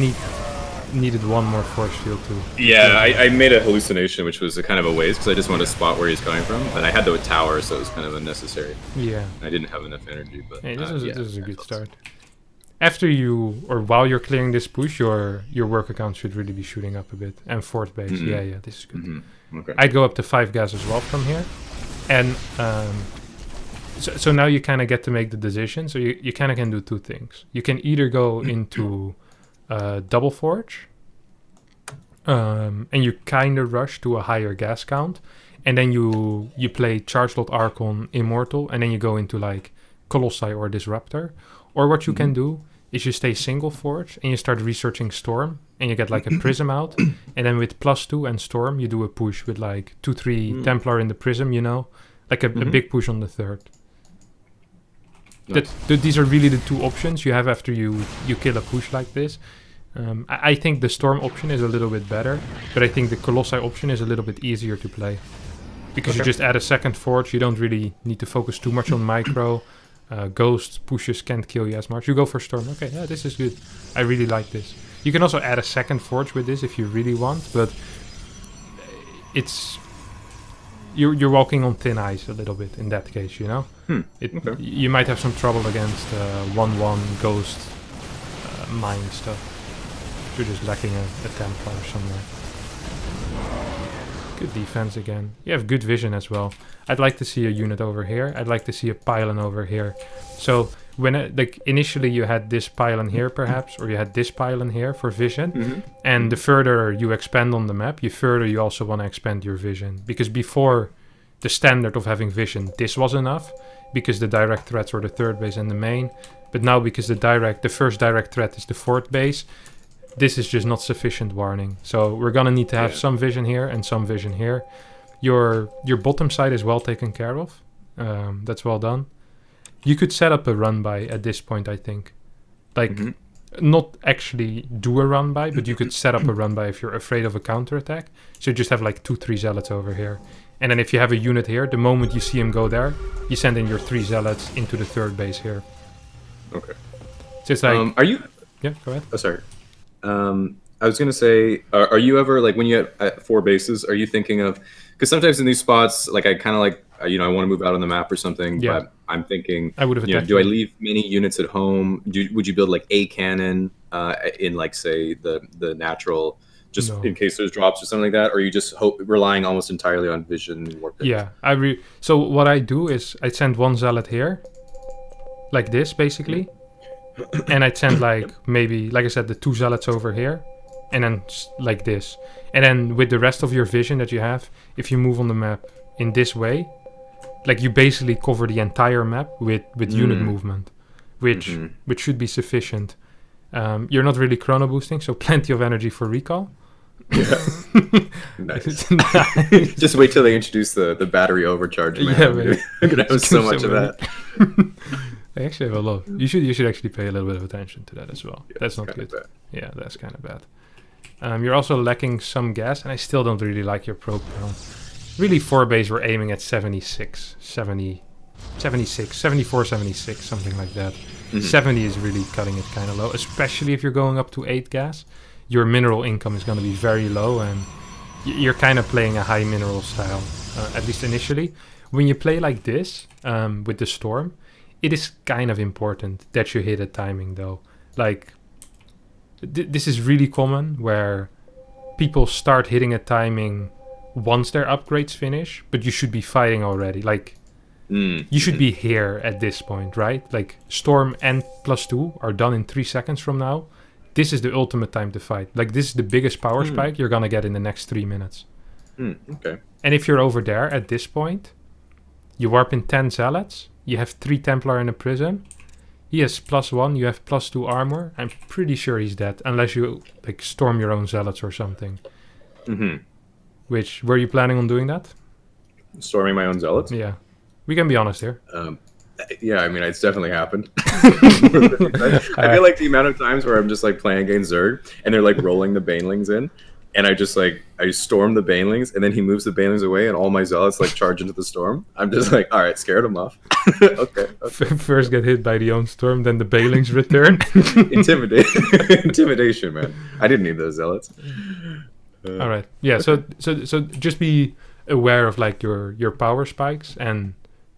needed 1 more force field too. Yeah, I made a hallucination, which was a kind of a waste, because I just wanted to spot where he's coming from. But I had the tower, so it was kind of unnecessary. Yeah. I didn't have enough energy, but... Hey, this is a good start. After you, or while you're clearing this push, your work account should really be shooting up a bit. And 4th base, yeah, this is good. Okay. I'd go up to 5 gas as well from here. And so now you kind of get to make the decision. So you kind of can do two things. You can either go into double forge, and you kind of rush to a higher gas count, and then you play Charge Lot Archon Immortal, and then you go into like Colossi or Disruptor. Or what you can do is you stay single forge and you start researching Storm, and you get like a Prism out, and then with +2 and Storm you do a push with like 2-3 Templar in the Prism, you know, like a big push on the third. Nice. These are really the two options you have after you kill a push like this. I think the Storm option is a little bit better, but I think the Colossi option is a little bit easier to play. Because you just add a second forge, you don't really need to focus too much on micro. Ghost pushes can't kill you as much. You go for Storm. Okay, yeah, this is good. I really like this. You can also add a second forge with this if you really want, but it's... You're walking on thin ice a little bit in that case, you know? You might have some trouble against 1-1 Ghost mine stuff. You're just lacking a Templar somewhere. Good defense again. You have good vision as well. I'd like to see a unit over here. I'd like to see a pylon over here. So when like initially you had this pylon here perhaps, or you had this pylon here for vision, and the further you expand on the map, you also want to expand your vision. Because before the standard of having vision, this was enough, because the direct threats were the third base and the main. But now because the first direct threat is the fourth base, this is just not sufficient warning. So we're gonna need to have some vision here and some vision here. Your bottom side is well taken care of. That's well done. You could set up a run by at this point, I think. Like, not actually do a run by, but you could set up a run by if you're afraid of a counterattack. So you just have like 2-3 zealots over here. And then if you have a unit here, the moment you see him go there, you send in your 3 zealots into the third base here. Okay. So it's like... are you... Yeah, go ahead. Oh, sorry. I was gonna say, are you ever like when you at 4 bases? Are you thinking of, because sometimes in these spots, like I kind of like I want to move out on the map or something, but I'm thinking, I would have do I leave many units at home? Would you build like a cannon in like say the natural, just in case there's drops or something like that, or are you just relying almost entirely on vision and warp? Yeah, so what I do is I send 1 zealot here, like this basically. And I'd send like maybe, like I said, the 2 zealots over here, and then like this. And then with the rest of your vision that you have, if you move on the map in this way, like you basically cover the entire map with unit movement, which should be sufficient. You're not really chrono boosting, so plenty of energy for recall. Yeah. Nice. Just wait till they introduce the battery overcharge, man. Yeah, man. I'm gonna have so much of that. I actually have a lot. You should actually pay a little bit of attention to that as well. Yeah, that's not good. Yeah, that's kind of bad. You're also lacking some gas, and I still don't really like your probe count. Really, 4 base we're aiming at 76, 74, 76, something like that. 70 is really cutting it kind of low, especially if you're going up to 8 gas. Your mineral income is going to be very low, and you're kind of playing a high mineral style, at least initially. When you play like this, with the Storm, it is kind of important that you hit a timing, though. Like, this is really common, where people start hitting a timing once their upgrades finish, but you should be fighting already. Like, you should be here at this point, right? Like, Storm and +2 are done in 3 seconds from now. This is the ultimate time to fight. Like, this is the biggest power spike you're gonna get in the next 3 minutes. Okay. And if you're over there at this point, you warp in 10 zealots, you have 3 Templar in a Prism. He has +1, you have +2 armor. I'm pretty sure he's dead, unless you like storm your own zealots or something. Which, were you planning on doing that? Storming my own zealots? Yeah. We can be honest here. Yeah, I mean, it's definitely happened. I feel like the amount of times where I'm just like playing against Zerg, and they're like rolling the Banelings in, and I storm the Banelings, and then he moves the Banelings away, and all my zealots like charge into the storm. I'm just like, all right, scared him off. Okay. First get hit by the own storm, then the Banelings return. Intimidation, man. I didn't need those zealots. All right. Yeah. So just be aware of like your power spikes and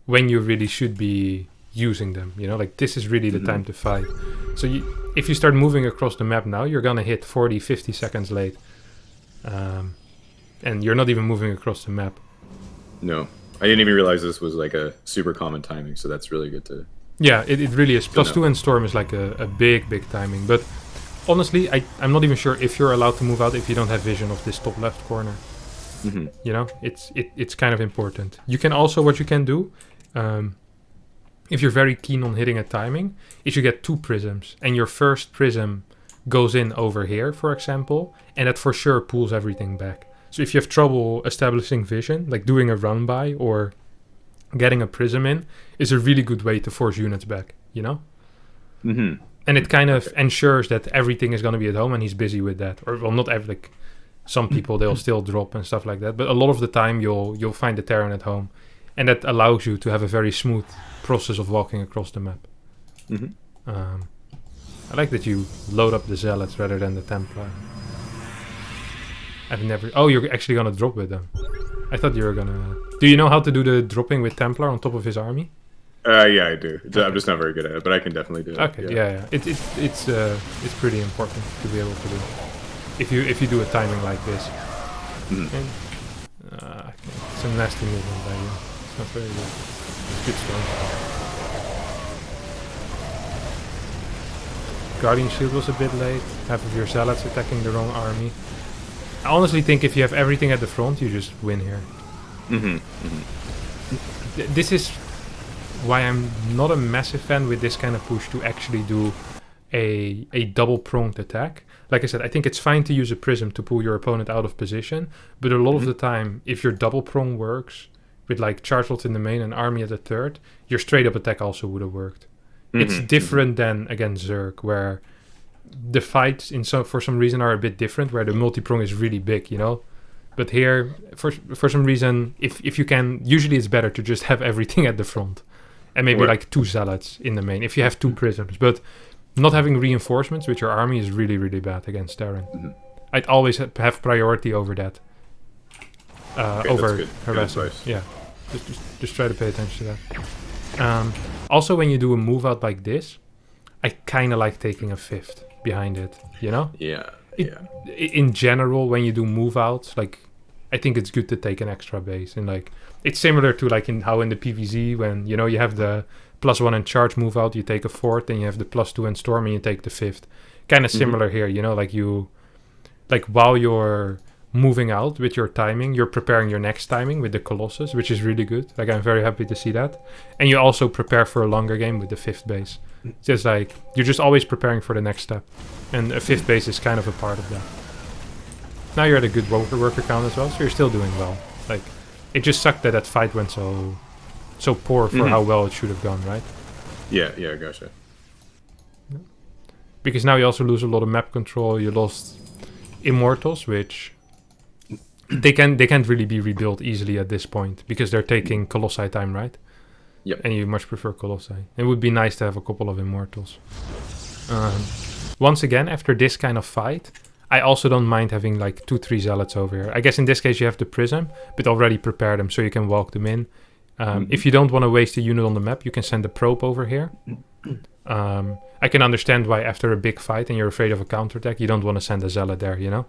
when you really should be using them. You know, like this is really the time to fight. So if you start moving across the map now, you're gonna hit 40, 50 seconds late. And you're not even moving across the map. No, I didn't even realize this was like a super common timing, so that's really good to... Yeah, it really is. +2 and Storm is like a big timing. But honestly, I'm not even sure if you're allowed to move out if you don't have vision of this top left corner. You know, it's kind of important. You can also, what you can do, if you're very keen on hitting a timing, is you get 2 prisms. And your first prism goes in over here, for example, and that for sure pulls everything back. So if you have trouble establishing vision, like doing a run by or getting a prism in, is a really good way to force units back, you know? And it kind of ensures that everything is going to be at home, and he's busy with that. Or, well, not every, like, some people, they'll still drop and stuff like that. But a lot of the time, you'll find the Terran at home. And that allows you to have a very smooth process of walking across the map. I like that you load up the Zealots rather than the Templar. I've never... Oh, you're actually going to drop with them. I thought you were going to... Do you know how to do the dropping with Templar on top of his army? Yeah, I do. I'm just not very good at it, but I can definitely do it. Okay, yeah. It's pretty important to be able to do. If you do a timing like this. And, it's a nasty movement by you. It's not very good. It's good storm. Guardian Shield was a bit late. Half of your Zealots attacking the wrong army. I honestly think if you have everything at the front, you just win here. This is why I'm not a massive fan with this kind of push to actually do a double-pronged attack. Like I said, I think it's fine to use a prism to pull your opponent out of position, but a lot of the time, if your double-prong works, with like charge lots in the main and army at the third, your straight-up attack also would have worked. It's different than against Zerg, where the fights for some reason are a bit different, where the multi-prong is really big, you know? But here, for some reason, if you can, usually it's better to just have everything at the front. And maybe like 2 Zealots in the main, if you have 2 prisms. But not having reinforcements with your army is really, really bad against Terran. I'd always have priority over that. Over harassing. Yeah, just try to pay attention to that. Also, when you do a move out like this, I kind of like taking a 5th behind it, you know? Yeah. In general, when you do move outs, like, I think it's good to take an extra base. And like, it's similar to like in the PvZ, when, you know, you have the +1 and charge move out, you take a 4th, and you have the +2 and storm, and you take the 5th. Kind of similar here, you know, like while you're moving out with your timing, you're preparing your next timing with the Colossus, which is really good. Like, I'm very happy to see that. And you also prepare for a longer game with the 5th base. It's just like, you're just always preparing for the next step. And a 5th base is kind of a part of that. Now you're at a good worker count as well, so you're still doing well. Like, it just sucked that fight went so poor for how well it should have gone, right? Yeah, gotcha. Because now you also lose a lot of map control. You lost Immortals, which they can't really be rebuilt easily at this point because they're taking Colossi time, right? Yep. And you much prefer Colossi. It would be nice to have a couple of Immortals. Once again, after this kind of fight, I also don't mind having like 2-3 Zealots over here. I guess in this case you have the Prism, but already prepare them so you can walk them in. If you don't want to waste a unit on the map, you can send a probe over here. I can understand why after a big fight and you're afraid of a counterattack, you don't want to send a Zealot there, you know?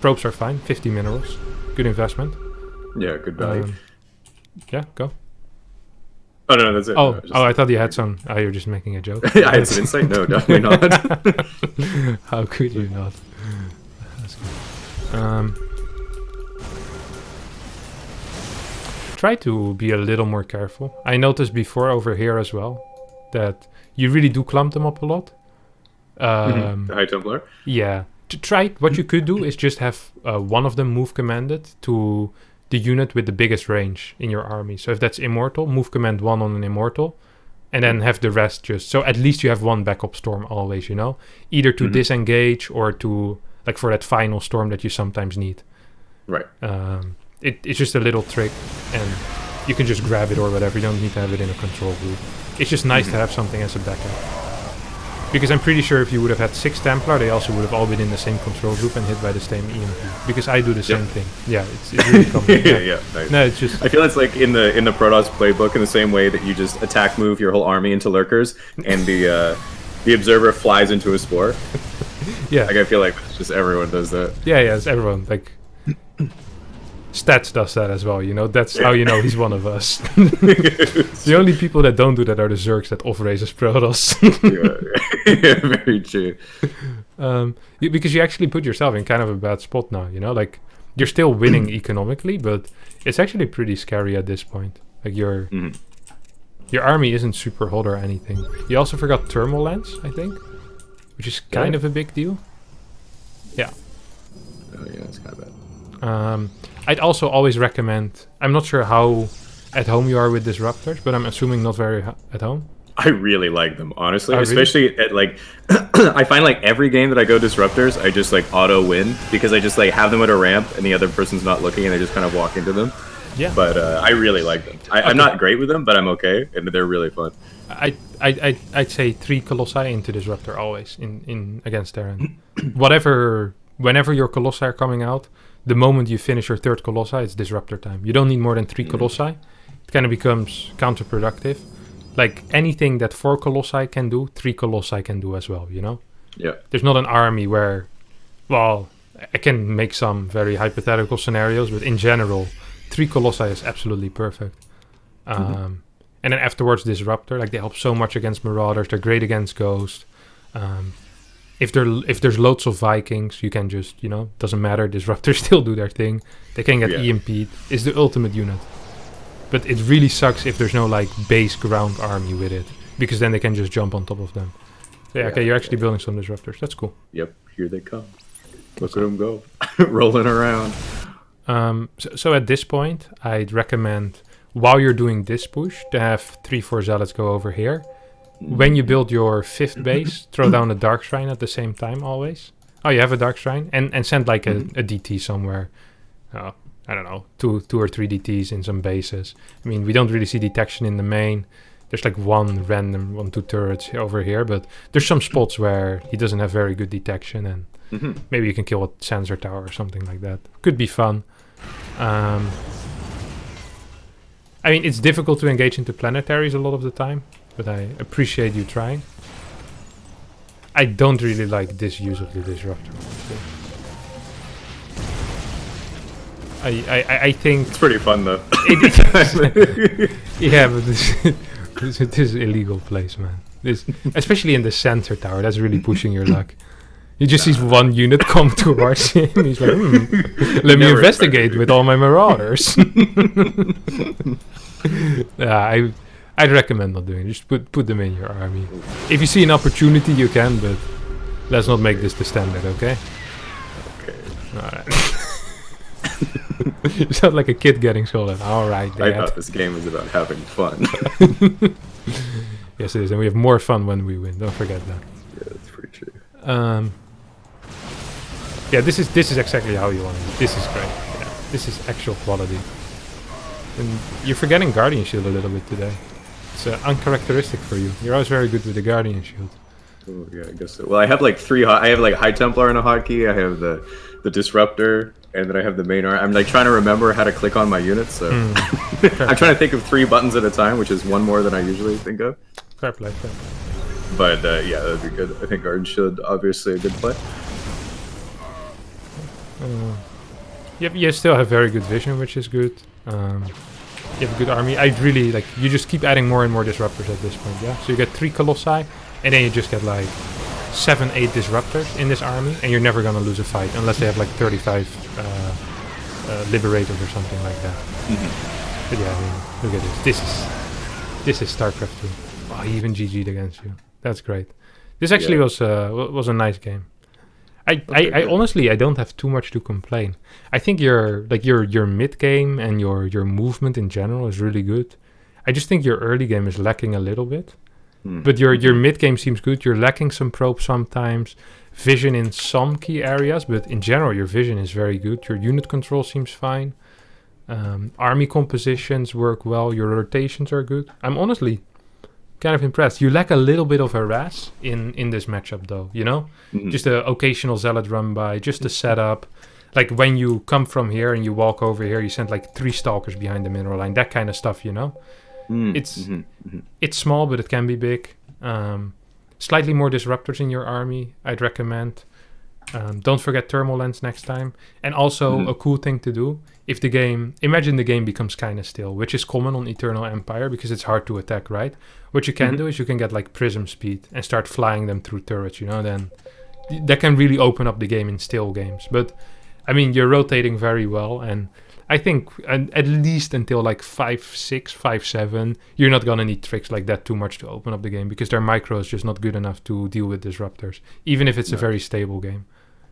Probes are fine, 50 minerals. Good investment. Yeah, good value. Yeah, go. Oh, no, that's it. Oh, I thought you had some. Oh, you're just making a joke. I had some insight? No, definitely not. How could you not? That's good. Try to be a little more careful. I noticed before over here as well that you really do clump them up a lot. The High Templar? Yeah. To try, what you could do is just have one of them move commanded to the unit with the biggest range in your army. So if that's Immortal, move command 1 on an Immortal, and then have the rest just... So at least you have one backup storm always, you know? Either to disengage or to... Like for that final storm that you sometimes need. Right. It's just a little trick, and you can just grab it or whatever. You don't need to have it in a control group. It's just nice to have something as a backup. Because I'm pretty sure if you would have had 6 Templar, they also would have all been in the same control group and hit by the same EMP. Because I do the same thing. Yeah, it's really common. Yeah, nice. No, it's just... I feel it's like in the Protoss playbook in the same way that you just attack move your whole army into lurkers, and the observer flies into a spore. Yeah. Like, I feel like it's just everyone does that. Yeah, it's everyone. Like... Stats does that as well, you know. That's how you know he's one of us. The only people that don't do that are the Zergs that off-race as Protoss. Yeah, very true. Because you actually put yourself in kind of a bad spot now, you know. Like, you're still winning economically, but it's actually pretty scary at this point. Like, your army isn't super hot or anything. You also forgot thermal lens, I think, which is kind of a big deal. Yeah. Oh yeah, it's kind of bad. I'd also always recommend, I'm not sure how at home you are with disruptors, but I'm assuming not very at home. I really like them, honestly. Oh, Especially at like, I find like every game that I go disruptors, I just like auto win because I just like have them at a ramp and the other person's not looking and I just kind of walk into them. Yeah. But I really like them. I'm not great with them, but I'm okay, and they're really fun. I'd say 3 Colossi into disruptor always in against Terran. Whenever your Colossi are coming out, the moment you finish your 3rd Colossi, it's disruptor time. You don't need more than 3 Colossi. It kind of becomes counterproductive. Like, anything that 4 Colossi can do, 3 Colossi can do as well, you know? Yeah. There's not an army where, well, I can make some very hypothetical scenarios, but in general, 3 Colossi is absolutely perfect. And then afterwards, Disruptor, like, they help so much against Marauders. They're great against Ghost. If there's loads of Vikings, you can just, you know, doesn't matter. Disruptors still do their thing. They can get EMP'd. It's the ultimate unit. But it really sucks if there's no, like, base ground army with it, because then they can just jump on top of them. So, okay, you're actually building some Disruptors. That's cool. Yep, here they come. Look at them go. Rolling around. So at this point, I'd recommend, while you're doing this push, to have 3-4 Zealots go over here. When you build your 5th base, throw down a Dark Shrine at the same time, always. Oh, you have a Dark Shrine? And send, like, a DT somewhere. I don't know, 2 or 3 DTs in some bases. I mean, we don't really see detection in the main. There's, like, 1-2 turrets over here, but there's some spots where he doesn't have very good detection, and maybe you can kill a sensor tower or something like that. Could be fun. I mean, it's difficult to engage into planetaries a lot of the time, but I appreciate you trying. I don't really like this use of the Disruptor. I think... It's pretty fun, though. Yeah, but this is illegal place, man. Especially in the sensor tower, that's really pushing your luck. He just sees one unit come towards him. He's like, let me investigate with all my Marauders. Yeah, I'd recommend not doing it. Just put them in your army. If you see an opportunity, you can, but let's not make this the standard, okay? Okay. Alright. You sound like a kid getting scolded. Alright, Dad. I thought this game was about having fun. Yes, it is, and we have more fun when we win. Don't forget that. Yeah, that's pretty true. Yeah, this is exactly how you want it. This is great. Yeah, this is actual quality. And you're forgetting Guardian Shield a little bit today. It's uncharacteristic for you. You're always very good with the Guardian Shield. Oh yeah, I guess so. Well, I have like 3. I have like High Templar and a hotkey. I have the Disruptor, and then I have the main arm. I'm like trying to remember how to click on my units. So I'm trying to think of 3 buttons at a time, which is 1 more than I usually think of. Fair play. Fair play. But yeah, that'd be good. I think Guardian Shield, obviously a good play. You still have very good vision, which is good. You have a good army. I'd really like, you just keep adding more and more disruptors at this point, yeah? So you get 3 Colossi, and then you just get like 7-8 disruptors in this army, and you're never gonna lose a fight unless they have like 35 liberators or something like that. But yeah, I mean, look at this. This is Starcraft 2. Oh, he even GG'd against you. That's great. This actually was a nice game. I honestly, I don't have too much to complain. I think your mid game and your movement in general is really good. I just think your early game is lacking a little bit. But your mid game seems good. You're lacking some probe sometimes, vision in some key areas, but in general your vision is very good. Your unit control seems fine. Army compositions work well. Your rotations are good. I'm honestly kind of impressed. You lack a little bit of harass in this matchup, though, you know? Just an occasional zealot run by, just a setup. Like when you come from here and you walk over here, you send like 3 stalkers behind the mineral line, that kind of stuff, you know? It's small, but it can be big. Slightly more disruptors in your army, I'd recommend. Don't forget thermal lens next time. And also a cool thing to do, if the game, imagine the game becomes kind of still, which is common on Eternal Empire because it's hard to attack, right? What you can do is you can get like prism speed and start flying them through turrets, you know, then that can really open up the game in still games. But I mean, you're rotating very well, and I think at least until like 5.6, 5.7, you're not gonna need tricks like that too much to open up the game because their micro is just not good enough to deal with disruptors, even if it's a very stable game.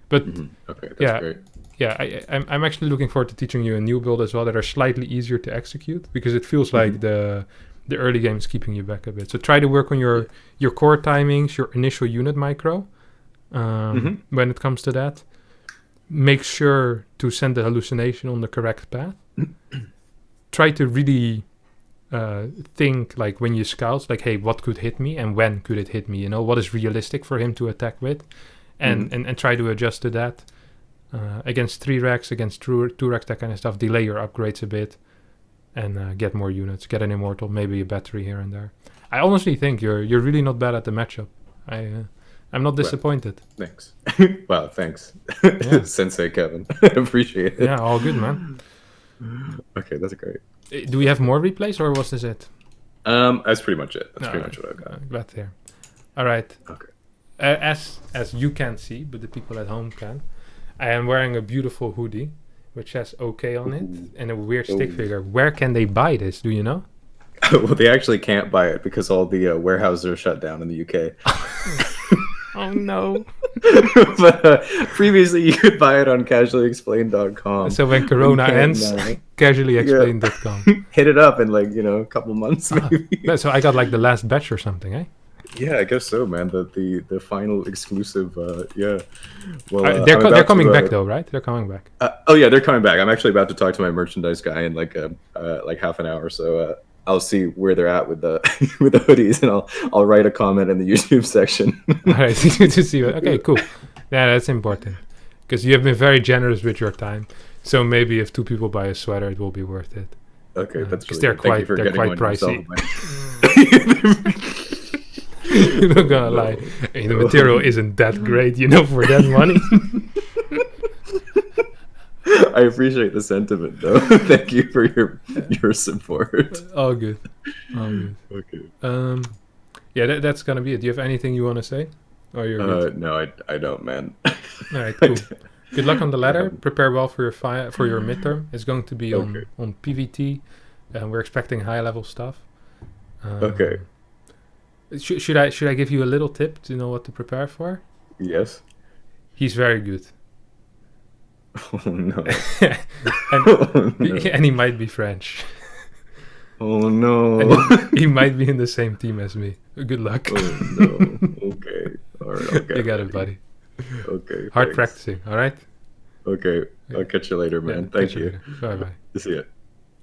But okay, that's great. Yeah, I'm actually looking forward to teaching you a new build as well that are slightly easier to execute because it feels like the early game is keeping you back a bit. So try to work on your core timings, your initial unit micro when it comes to that. Make sure to send the hallucination on the correct path. Try to really think like when you scout, like, hey, what could hit me and when could it hit me? You know, what is realistic for him to attack with? And try to adjust to that. Against 3 racks, against 2 racks, that kind of stuff. Delay your upgrades a bit and get more units. Get an immortal, maybe a battery here and there. I honestly think you're really not bad at the matchup. I'm not disappointed. Well, thanks. Wow, thanks. Yeah. Sensei Kevin. Appreciate it. Yeah, all good, man. Okay, that's great. Do we have more replays or was this it? That's pretty much it. That's pretty much what I've got. Glad to hear. All right. Okay. As you can't see, but the people at home can, I am wearing a beautiful hoodie, which has OK on it, and a weird stick figure. Where can they buy this? Do you know? Well, they actually can't buy it because all the warehouses are shut down in the UK. Oh, no. But previously, you could buy it on CasuallyExplained.com. So when Corona ends, CasuallyExplained.com. Hit it up in like, a couple months maybe. So I got like the last batch or something, eh? Yeah, I guess so, man. The final exclusive, yeah. Well, they're coming back though, right? They're coming back. Oh yeah, they're coming back. I'm actually about to talk to my merchandise guy in like half an hour, so I'll see where they're at with the with the hoodies, and I'll write a comment in the YouTube section. All right, to see. Okay, cool. Yeah, that's important because you have been very generous with your time. So maybe if 2 people buy a sweater, it will be worth it. Okay, that's because really they're quite pricey. I'm not gonna lie, the material isn't that great, for that money. I appreciate the sentiment, though. Thank you for your support. All good. Okay. Yeah, that's gonna be it. Do you have anything you want to say? Or you're good? No, I don't, man. All right, cool. Good luck on the ladder. Prepare well for your midterm. It's going to be on PVT, and we're expecting high level stuff. Okay. Should I give you a little tip to know what to prepare for? Yes. He's very good. Oh no. And he might be French. Oh no. And he might be in the same team as me. Good luck. Oh no. Okay. All right. Okay. You got it, buddy. Okay. Hard practicing. All right. Okay. I'll catch you later, man. Thank you. Bye bye. See ya.